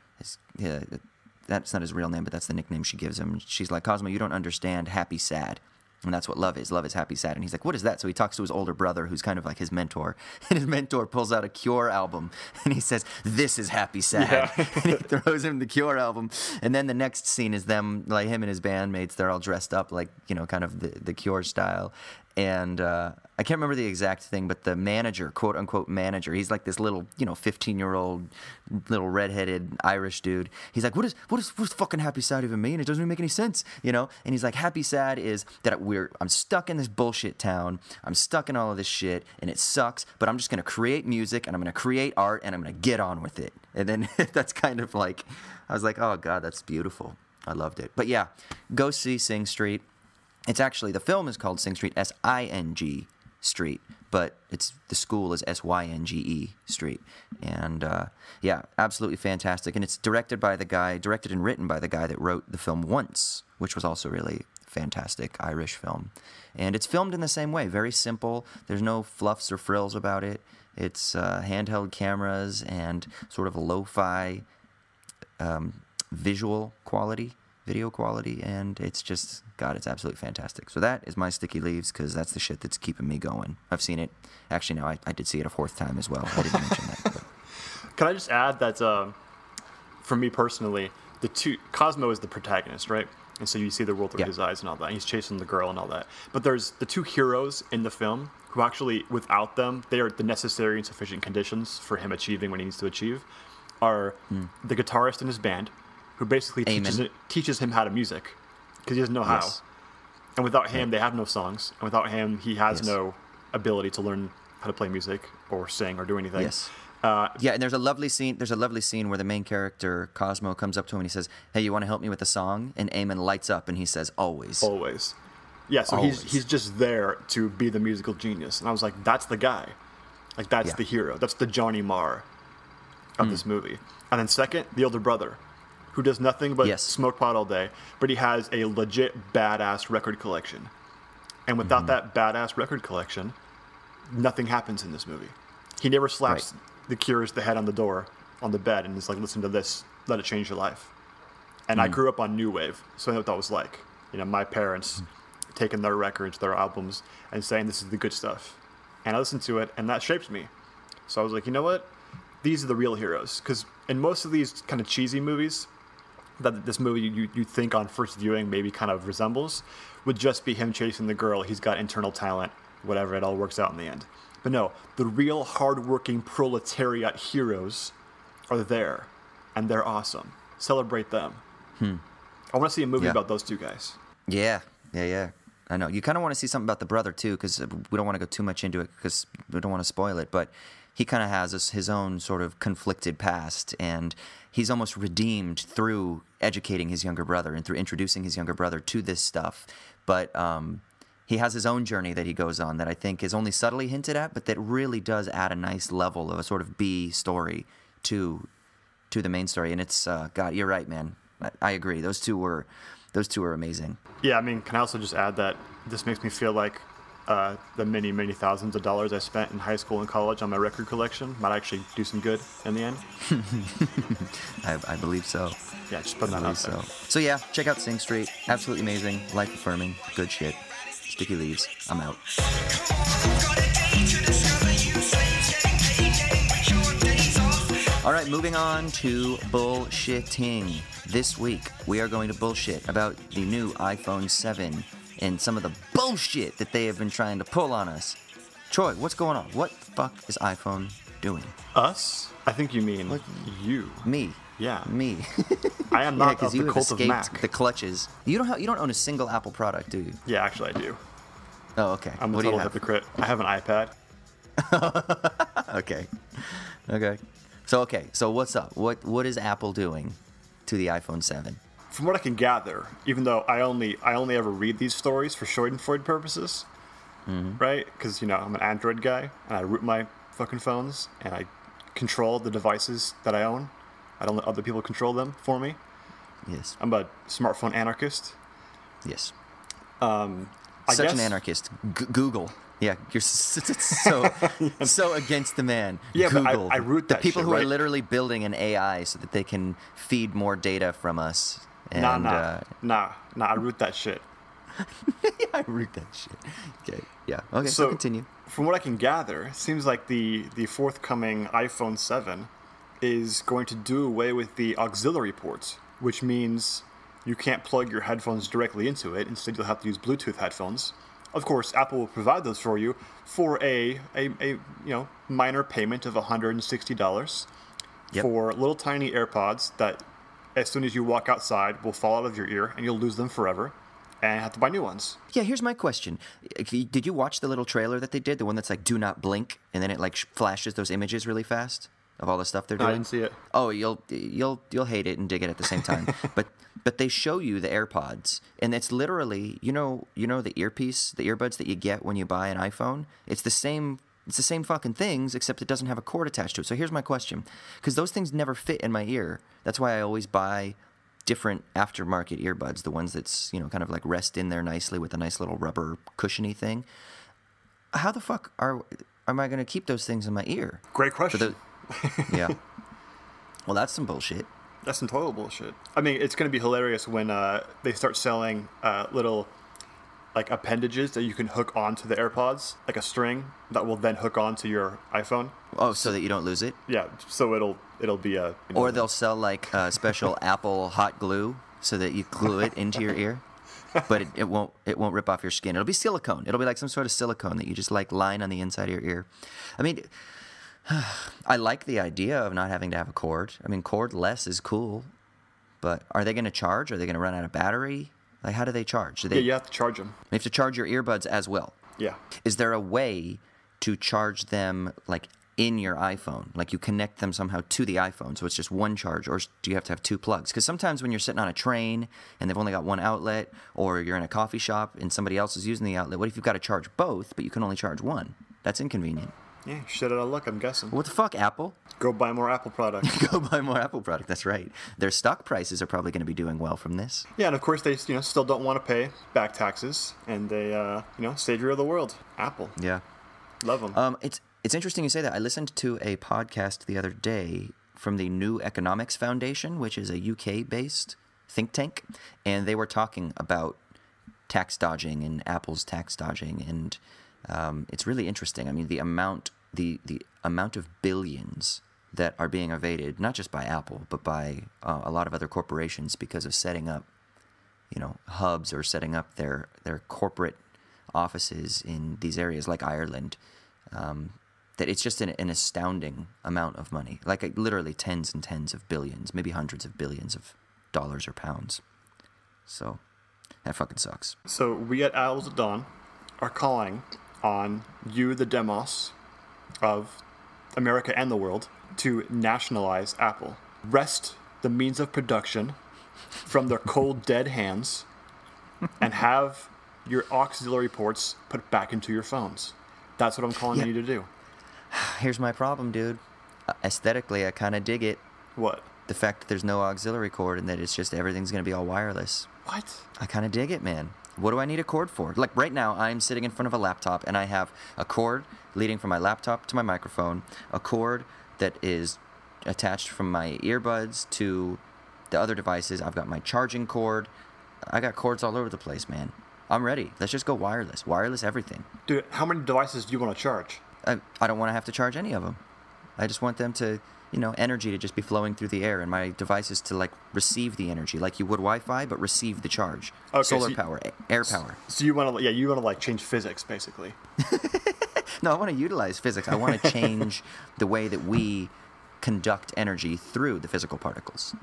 S3: That's not his real name, but that's the nickname she gives him. She's like, Cosmo, you don't understand happy sad. And that's what love is. Love is happy, sad. And he's like, what is that? So he talks to his older brother, who's kind of like his mentor. And his mentor pulls out a Cure album. And he says, this is happy, sad. Yeah. And he throws him the Cure album. And then the next scene is them, like him and his bandmates. They're all dressed up like, kind of the Cure style. And I can't remember the exact thing, but the manager, quote unquote manager, he's like this little, 15-year-old, little redheaded Irish dude. He's like, what does fucking happy sad even mean? It doesn't even make any sense, And he's like, happy sad is that I'm stuck in this bullshit town. I'm stuck in all of this shit, and it sucks. But I'm just gonna create music, and I'm gonna create art, and I'm gonna get on with it. And then that's kind of like, I was like, oh God, that's beautiful. I loved it. But yeah, go see Synge Street. It's actually, the film is called Synge Street, S-I-N-G Street, but the school is S-Y-N-G-E Street. And yeah, absolutely fantastic. And it's directed and written by the guy that wrote the film Once, which was also really fantastic Irish film. And it's filmed in the same way, very simple. There's no fluffs or frills about it. It's handheld cameras and sort of a lo-fi video quality, and it's just, God, it's absolutely fantastic. So that is my Sticky Leaves, because that's the shit that's keeping me going. I've seen it. Actually, no, I did see it a fourth time as well. I didn't mention that. But.
S1: Can I just add that, for me personally, Cosmo is the protagonist, right? And so you see the world through his eyes and all that. And he's chasing the girl and all that. But there's the two heroes in the film who actually, without them, they are the necessary and sufficient conditions for him achieving what he needs to achieve, are the guitarist in his band, who basically teaches him how to music, because he doesn't know how. And without him, they have no songs. And without him, he has no ability to learn how to play music or sing or do anything.
S3: Yeah, and there's a lovely scene. There's a lovely scene where the main character Cosmo comes up to him and he says, "Hey, you want to help me with a song?" And Eamon lights up and he says, "Always."
S1: Always. Yeah, so he's just there to be the musical genius. And I was like, that's the guy. Like, that's the hero. That's the Johnny Marr of this movie. And then second, the older brother, who does nothing but smoke pot all day, but he has a legit badass record collection. And without that badass record collection, nothing happens in this movie. He never slaps the Cure's the head on the door, on the bed, and is like, listen to this, let it change your life. And I grew up on New Wave, so I know what that was like. You know, my parents taking their records, their albums, and saying this is the good stuff. And I listened to it, and that shaped me. So I was like, you know what? These are the real heroes. Because in most of these kind of cheesy movies, that this movie you think on first viewing maybe kind of resembles, would just be him chasing the girl. He's got internal talent, whatever, it all works out in the end. But no, the real hardworking proletariat heroes are there, and they're awesome. Celebrate them. I want to see a movie about those two guys.
S3: Yeah. I know. You kind of want to see something about the brother, too, because we don't want to go too much into it because we don't want to spoil it. But he kind of has his own sort of conflicted past, and he's almost redeemed through educating his younger brother and through introducing his younger brother to this stuff. But he has his own journey that he goes on that I think is only subtly hinted at, but that really does add a nice level of a sort of B story to the main story. And it's, God, you're right, man. I agree. Those two were amazing.
S1: Yeah, I mean, can I also just add that this makes me feel like the many, many thousands of dollars I spent in high school and college on my record collection might actually do some good in the end.
S3: I believe so.
S1: Yeah, just putting that out there.
S3: So yeah, check out Sing Street. Absolutely amazing, life-affirming, good shit. Sticky Leaves. I'm out. All right, moving on to bullshitting. This week, we are going to bullshit about the new iPhone 7 and some of the bullshit that they have been trying to pull on us. Troy, what's going on? What the fuck is iPhone doing?
S1: Us? I think you mean you.
S3: Me.
S1: Yeah.
S3: Me.
S1: I am not of
S3: you
S1: the
S3: have
S1: cult of Mac.
S3: the clutches. You don't own a single Apple product, do you?
S1: Yeah, actually I do.
S3: Oh, okay.
S1: I'm a total hypocrite. I have an iPad.
S3: Okay. So what's up? What is Apple doing to the iPhone 7?
S1: From what I can gather, even though I only ever read these stories for Schadenfreude purposes, right? Because, I'm an Android guy, and I root my fucking phones, and I control the devices that I own. I don't let other people control them for me.
S3: Yes.
S1: I'm a smartphone anarchist.
S3: Yes.
S1: I
S3: Such
S1: guess,
S3: an anarchist. Google. Yeah, you're so against the man.
S1: Yeah,
S3: Google.
S1: but I root that
S3: the people
S1: shit,
S3: who
S1: right?
S3: are literally building an AI so that they can feed more data from us. And,
S1: Nah, I root that shit.
S3: Yeah, I root that shit. Okay, yeah. Okay, so continue.
S1: From what I can gather, it seems like the forthcoming iPhone 7 is going to do away with the auxiliary ports, which means you can't plug your headphones directly into it. Instead, you'll have to use Bluetooth headphones. Of course, Apple will provide those for you for a minor payment of $160 for little tiny AirPods that, as soon as you walk outside, will fall out of your ear and you'll lose them forever and have to buy new ones.
S3: Yeah, here's my question. Did you watch the little trailer that they did? The one that's like, do not blink, and then it like flashes those images really fast of all the stuff they're doing?
S1: I didn't see it.
S3: Oh, you'll hate it and dig it at the same time. But they show you the AirPods, and it's literally, the earpiece, the earbuds that you get when you buy an iPhone. It's the same fucking things, except it doesn't have a cord attached to it. So here's my question, because those things never fit in my ear. That's why I always buy different aftermarket earbuds, the ones that's kind of like rest in there nicely with a nice little rubber cushiony thing. How the fuck am I going to keep those things in my ear?
S1: Great question.
S3: Yeah. Well, that's some bullshit.
S1: That's some total bullshit. I mean, it's going to be hilarious when they start selling little like appendages that you can hook onto the AirPods, like a string that will then hook onto your iPhone.
S3: Oh, so that you don't lose it?
S1: Yeah, so it'll be a...
S3: Or they'll sell like special Apple hot glue so that you glue it into your ear, but it won't rip off your skin. It'll be silicone. It'll be like some sort of silicone that you just like line on the inside of your ear. I mean, I like the idea of not having to have a cord. I mean, cordless is cool, but are they going to charge? Are they going to run out of battery? Like, how do they charge?
S1: Yeah, you have to charge them.
S3: You have to charge your earbuds as well.
S1: Yeah.
S3: Is there a way to charge them like in your iPhone? Like you connect them somehow to the iPhone, so it's just one charge, or do you have to have two plugs? Because sometimes when you're sitting on a train and they've only got one outlet, or you're in a coffee shop and somebody else is using the outlet, what if you've got to charge both, but you can only charge one? That's inconvenient.
S1: Yeah, shit out of luck, I'm guessing.
S3: What the fuck, Apple?
S1: Go buy more Apple products.
S3: Go buy more Apple product. That's right. Their stock prices are probably going to be doing well from this.
S1: Yeah, and of course they still don't want to pay back taxes, and they savior of the world, Apple.
S3: Yeah,
S1: love them.
S3: It's interesting you say that. I listened to a podcast the other day from the New Economics Foundation, which is a UK-based think tank, and they were talking about tax dodging and Apple's tax dodging, and it's really interesting. I mean, the amount of billions that are being evaded, not just by Apple, but by a lot of other corporations because of setting up, hubs or setting up their corporate offices in these areas like Ireland. That it's just an astounding amount of money, like literally tens and tens of billions, maybe hundreds of billions of dollars or pounds. So that fucking sucks.
S1: So we at Owls at Dawn are calling on you, the demos of America and the world, to nationalize Apple. Wrest the means of production from their cold, dead hands and have your auxiliary ports put back into your phones. That's what I'm calling you to do.
S3: Here's my problem, dude. Aesthetically, I kind of dig it.
S1: What?
S3: The fact that there's no auxiliary cord and that it's just everything's going to be all wireless.
S1: What?
S3: I kind of dig it, man. What do I need a cord for? Like right now, I'm sitting in front of a laptop and I have a cord leading from my laptop to my microphone, a cord that is attached from my earbuds to the other devices. I've got my charging cord. I got cords all over the place, man. I'm ready. Let's just go wireless. Wireless everything.
S1: Dude, how many devices do you want to charge?
S3: I don't want to have to charge any of them. I just want them to, energy to just be flowing through the air and my devices to, receive the energy like you would Wi-Fi, but receive the charge. Okay, solar power, air power.
S1: So you want to, change physics, basically.
S3: No, I want to utilize physics. I want to change the way that we conduct energy through the physical particles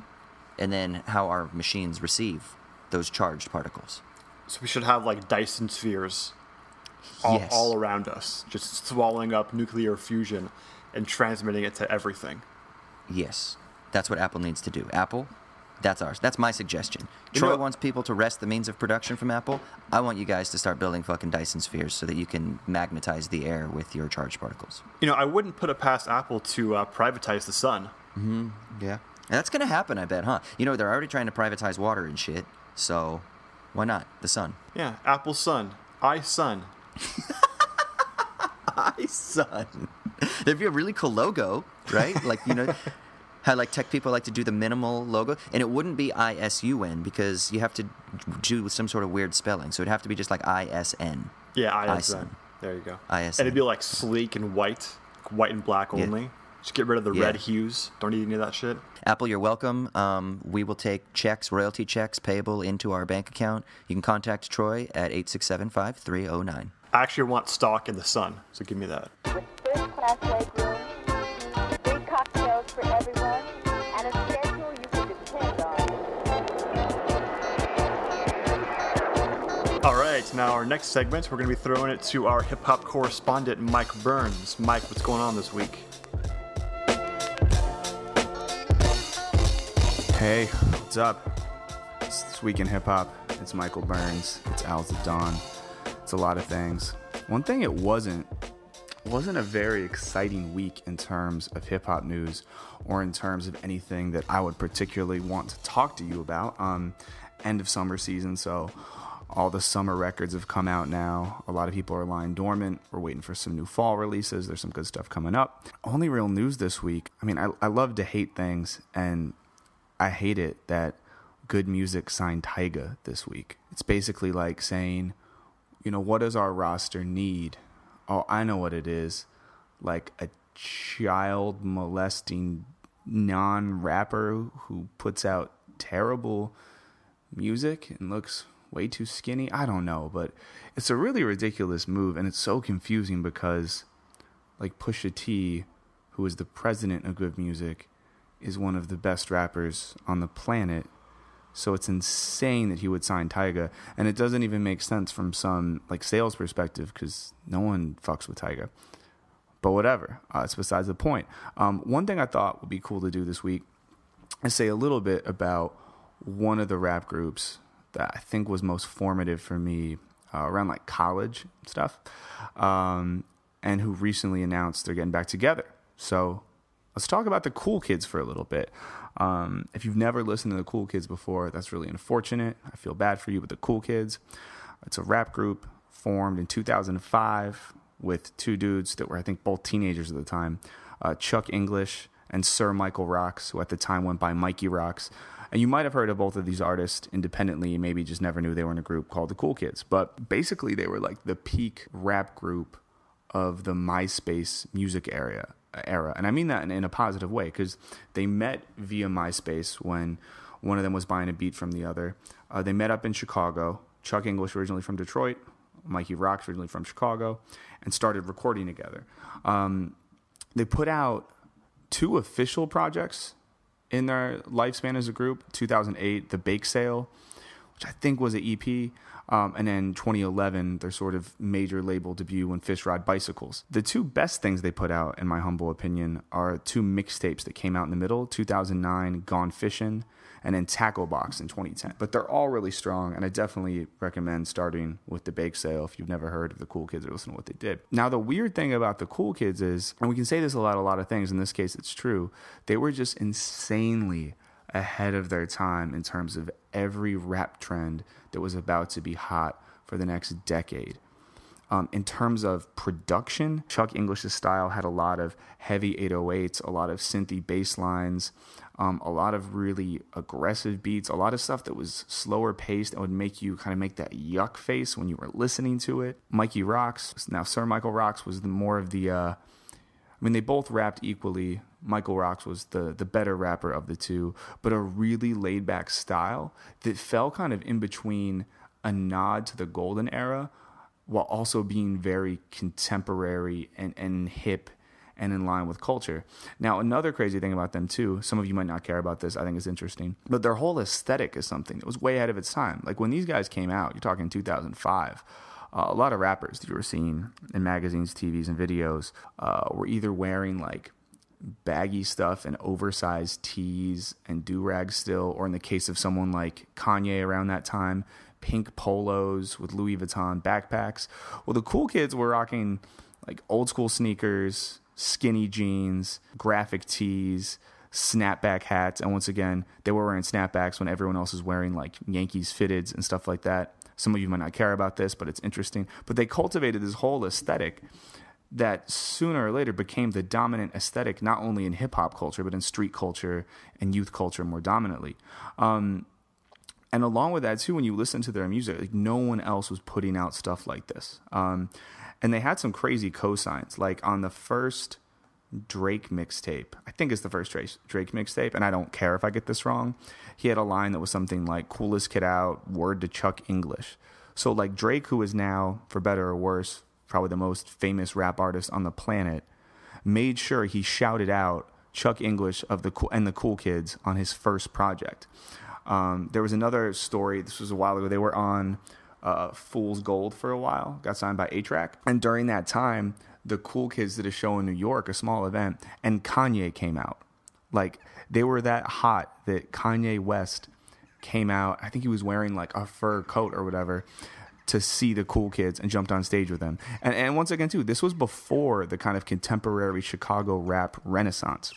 S3: and then how our machines receive those charged particles.
S1: So we should have, Dyson spheres all around us, just swallowing up nuclear fusion and transmitting it to everything.
S3: Yes, that's what Apple needs to do. Apple, that's ours. That's my suggestion. Troy wants people to wrest the means of production from Apple. I want you guys to start building fucking Dyson spheres so that you can magnetize the air with your charged particles.
S1: I wouldn't put it past Apple to privatize the sun.
S3: Mm-hmm. Yeah. And that's going to happen, I bet, huh? They're already trying to privatize water and shit, so why not? The sun.
S1: Yeah, Apple Sun. iSun.
S3: iSun. That'd be a really cool logo, right? How tech people like to do the minimal logo, and it wouldn't be ISUN because you have to do some sort of weird spelling, so it'd have to be just like ISN.
S1: Yeah, ISN. There you go.
S3: ISN.
S1: And it'd be sleek and white and black only. Yeah. Just get rid of the red hues. Don't need any of that shit.
S3: Apple, you're welcome. We will take checks, royalty checks, payable into our bank account. You can contact Troy at 867-5309.
S1: I actually want stock in the sun, so give me that.
S4: With first-class legroom, free cocktails for everyone, and a schedule you can depend on.
S1: All right, now our next segment, we're going to be throwing it to our hip-hop correspondent, Mike Burns. Mike, what's going on this week?
S5: Hey, what's up? It's This Week in Hip Hop. It's Michael Burns. It's Owls at Dawn. It's a lot of things. One thing it wasn't a very exciting week in terms of hip hop news or in terms of anything that I would particularly want to talk to you about. End of summer season, so all the summer records have come out now. A lot of people are lying dormant. We're waiting for some new fall releases. There's some good stuff coming up. Only real news this week. I mean, I love to hate things, and I hate it that Good Music signed Tyga this week. It's basically like saying, what does our roster need? Oh, I know what it is. Like a child molesting non-rapper who puts out terrible music and looks way too skinny. I don't know, but it's a really ridiculous move, and it's so confusing because Pusha T, who is the president of Good Music, is one of the best rappers on the planet. So it's insane that he would sign Tyga, and it doesn't even make sense from some sales perspective because no one fucks with Tyga. But whatever, it's besides the point. One thing I thought would be cool to do this week is say a little bit about one of the rap groups that I think was most formative for me around like college stuff, and who recently announced they're getting back together. So let's talk about the Cool Kids for a little bit. If you've never listened to the Cool Kids before, that's really unfortunate. I feel bad for you, but the Cool Kids, it's a rap group formed in 2005 with two dudes that were, I think, both teenagers at the time, Chuck English and Sir Michael Rocks, who at the time went by Mikey Rocks. And you might have heard of both of these artists independently, maybe just never knew they were in a group called the Cool Kids. But basically, they were like the peak rap group of the MySpace music era. And I mean that in a positive way, because they met via MySpace when one of them was buying a beat from the other. They met up in Chicago. Chuck English originally from Detroit, Mikey Rocks originally from Chicago, and started recording together. They put out 2 official projects in their lifespan as a group. 2008, The Bake Sale, which I think was an EP, and then 2011, their sort of major label debut when Fish Ride Bicycles. The 2 best things they put out, in my humble opinion, are 2 mixtapes that came out in the middle, 2009, Gone Fishin', and then Tackle Box in 2010. But they're all really strong, and I definitely recommend starting with The Bake Sale if you've never heard of the Cool Kids or listened to what they did. Now, the weird thing about the Cool Kids is, and we can say this about a lot of things, in this case it's true, they were just insanely ahead of their time in terms of every rap trend that was about to be hot for the next decade. In terms of production, Chuck English's style had a lot of heavy 808s, a lot of synthy bass lines, a lot of really aggressive beats, a lot of stuff that was slower paced and would make you kind of make that yuck face when you were listening to it. Mikey Rocks, now Sir Michael Rocks, was more of the, they both rapped equally. Michael Rocks was the better rapper of the two, but a really laid back style that fell kind of in between a nod to the golden era while also being very contemporary and hip and in line with culture. Now, another crazy thing about them too, some of you might not care about this, I think it's interesting, but their whole aesthetic is something that was way ahead of its time. Like when these guys came out, you're talking 2005, a lot of rappers that you were seeing in magazines, TVs, and videos were either wearing like baggy stuff and oversized tees and do-rags still, or in the case of someone like Kanye around that time, pink polos with Louis Vuitton backpacks. Well, the Cool Kids were rocking like old school sneakers, skinny jeans, graphic tees, snapback hats, and once again, they were wearing snapbacks when everyone else is wearing like Yankees fitteds and stuff like that. Some of you might not care about this, but it's interesting. But they cultivated this whole aesthetic that sooner or later became the dominant aesthetic, not only in hip-hop culture, but in street culture and youth culture more dominantly. And along with that, too, when you listen to their music, like no one else was putting out stuff like this. And they had some crazy cosigns. Like on the first Drake mixtape, I think it's the first Drake mixtape, and I don't care if I get this wrong, he had a line that was something like, coolest kid out, word to Chuck English. So like Drake, who is now, for better or worse, probably the most famous rap artist on the planet, made sure he shouted out Chuck English of the Cool Kids on his first project. There was another story, this was a while ago, they were on Fool's Gold for a while, got signed by A-Track, and during that time, the Cool Kids did a show in New York, a small event, and Kanye came out. Like, they were that hot that Kanye West came out, I think he was wearing like a fur coat or whatever, to see the Cool Kids and jumped on stage with them. And once again, too, this was before the kind of contemporary Chicago rap renaissance.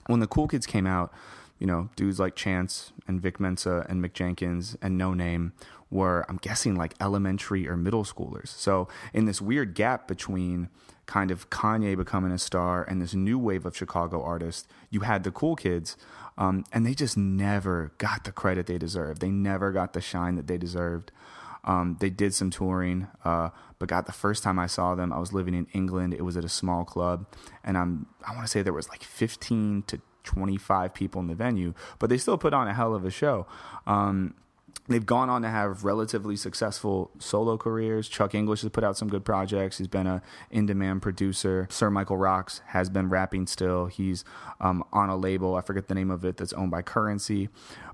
S5: When the Cool Kids came out, you know, dudes like Chance and Vic Mensa and Mick Jenkins and No Name were, I'm guessing, like elementary or middle schoolers. So in this weird gap between kind of Kanye becoming a star and this new wave of Chicago artists, you had the Cool Kids, and they just never got the credit they deserved. They never got the shine that they deserved. They did some touring, but the first time I saw them, I was living in England. It was at a small club, and I want to say there was like 15 to 25 people in the venue, but they still put on a hell of a show. They've gone on to have relatively successful solo careers. Chuck English has put out some good projects. He's been a in-demand producer. Sir Michael Rocks has been rapping still. He's on a label, I forget the name of it, that's owned by Currency.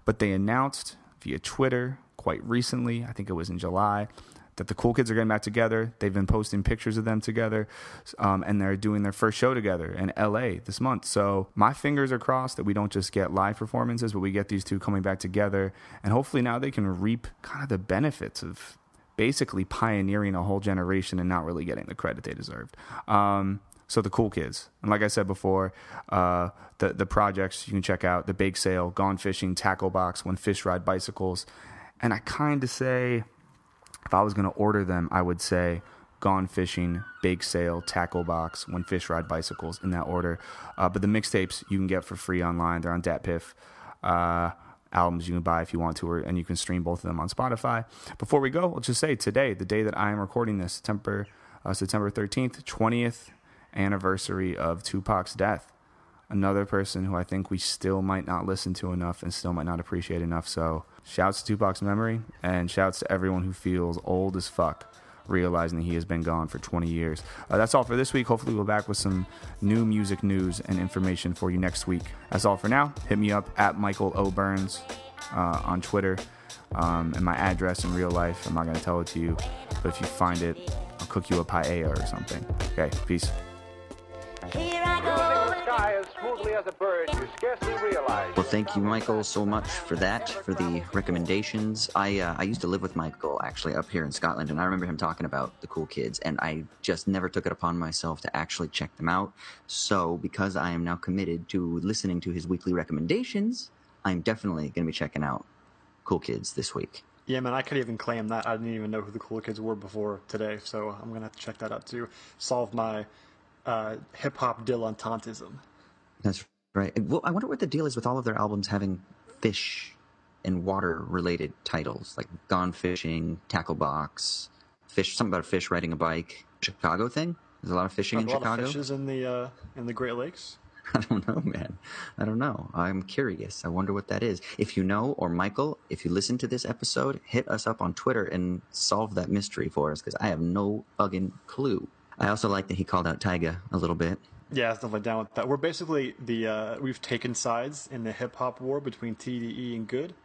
S5: But they announced via Twitter quite recently, I think it was in July, that the cool kids are getting back together. They've been posting pictures of them together, and they're doing their first show together in LA this month. So my fingers are crossed that we don't just get live performances, but we get these two coming back together, and hopefully now they can reap kind of the benefits of basically pioneering a whole generation and not really getting the credit they deserved. So the cool kids. And like I said before, the projects you can check out: The Bake Sale, Gone Fishing, Tackle Box, When Fish Ride Bicycles. And I kind of say, if I was going to order them, I would say Gone Fishing, Bake Sale, Tackle Box, When Fish Ride Bicycles, in that order. But the mixtapes you can get for free online. They're on DatPiff. Albums you can buy if you want to, and you can stream both of them on Spotify. Before we go, let's just say today, the day that I am recording this, September 13th, 20th anniversary of Tupac's death. Another person who I think we still might not listen to enough and still might not appreciate enough. So shouts to Tupac's memory, and shouts to everyone who feels old as fuck realizing that he has been gone for 20 years. That's all for this week. Hopefully we'll be back with some new music news and information for you next week. That's all for now. Hit me up at Michael O. Burns on Twitter, and my address in real life. I'm not going to tell it to you, but if you find it, I'll cook you a paella or something. Okay, peace.
S6: Here I go. The sky as smoothly as a bird, you scarcely realize.
S3: Well, thank you, Michael, so much for that, for the recommendations. I used to live with Michael, actually, up here in Scotland, and I remember him talking about the cool kids, and I just never took it upon myself to actually check them out. So, because I am now committed to listening to his weekly recommendations, I'm definitely going to be checking out Cool Kids this week.
S1: Yeah, man, I could even claim that. I didn't even know who the cool kids were before today, so I'm going to have to check that out too. Solve my hip-hop dilettantism.
S3: That's right. Well, I wonder what the deal is with all of their albums having fish and water-related titles, like Gone Fishing, Tackle Box, fish, something about a fish riding a bike. Chicago thing? There's a lot of fishing in Chicago?
S1: A lot of fishes in the Great Lakes?
S3: I don't know, man. I don't know. I'm curious. I wonder what that is. If you know, or Michael, if you listen to this episode, hit us up on Twitter and solve that mystery for us, because I have no fucking clue. I also like that he called out Tyga a little bit.
S1: Yeah, I was definitely down with that. We're basically we've taken sides in the hip-hop war between TDE and Good,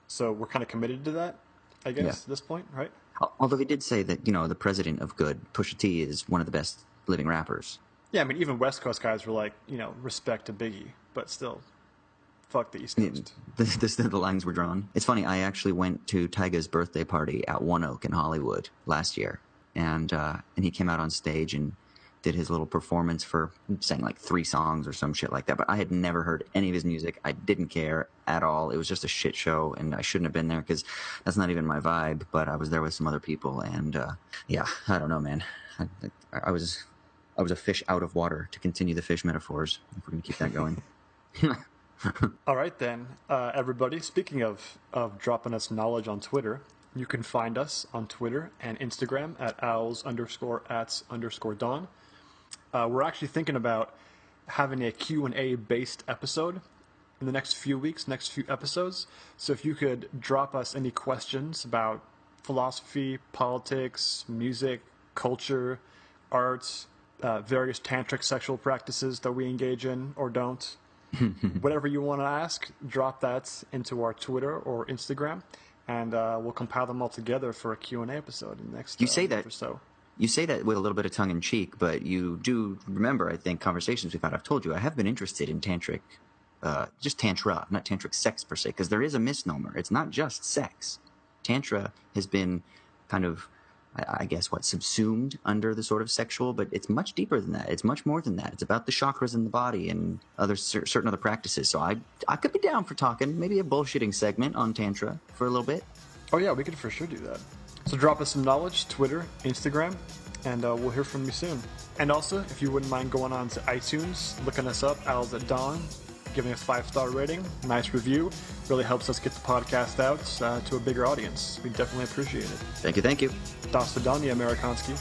S1: so we're kind of committed to that, I guess, at this point, right?
S3: Although he did say that, the president of Good, Pusha T, is one of the best living rappers.
S1: Yeah, I mean, even West Coast guys were like, respect to Biggie, but still, fuck the East Coast.
S3: The lines were drawn. It's funny, I actually went to Tyga's birthday party at One Oak in Hollywood last year, and he came out on stage and did his little performance for sang like 3 songs or some shit like that. But I had never heard any of his music. I didn't care at all. It was just a shit show, and I shouldn't have been there because that's not even my vibe. But I was there with some other people, and I don't know, man. I was a fish out of water, to continue the fish metaphors, if we're going to keep that going.
S1: All right, then, everybody. Speaking of dropping us knowledge on Twitter, you can find us on Twitter and Instagram at owls_ats_dawn. We're actually thinking about having a Q&A based episode in the next few weeks, next few episodes. So if you could drop us any questions about philosophy, politics, music, culture, arts, various tantric sexual practices that we engage in or don't, whatever you want to ask, drop that into our Twitter or Instagram, and we'll compile them all together for a Q&A episode in the next
S3: week
S1: or so.
S3: You say that with a little bit of tongue-in-cheek, but you do remember, I think, conversations we've had. I've told you, I have been interested in tantric, just tantra, not tantric sex per se, because there is a misnomer. It's not just sex. Tantra has been kind of, I guess, subsumed under the sort of sexual, but it's much deeper than that. It's much more than that. It's about the chakras in the body and certain other practices. So I could be down for talking, maybe a bullshitting segment on Tantra for a little bit.
S1: Oh, yeah, we could for sure do that. So drop us some knowledge, Twitter, Instagram, and we'll hear from you soon. And also, if you wouldn't mind going on to iTunes, looking us up, Owls at Dawn, giving us 5-star rating, nice review, really helps us get the podcast out to a bigger audience. We definitely appreciate it.
S3: Thank you.
S1: До свидания, Amerikanski.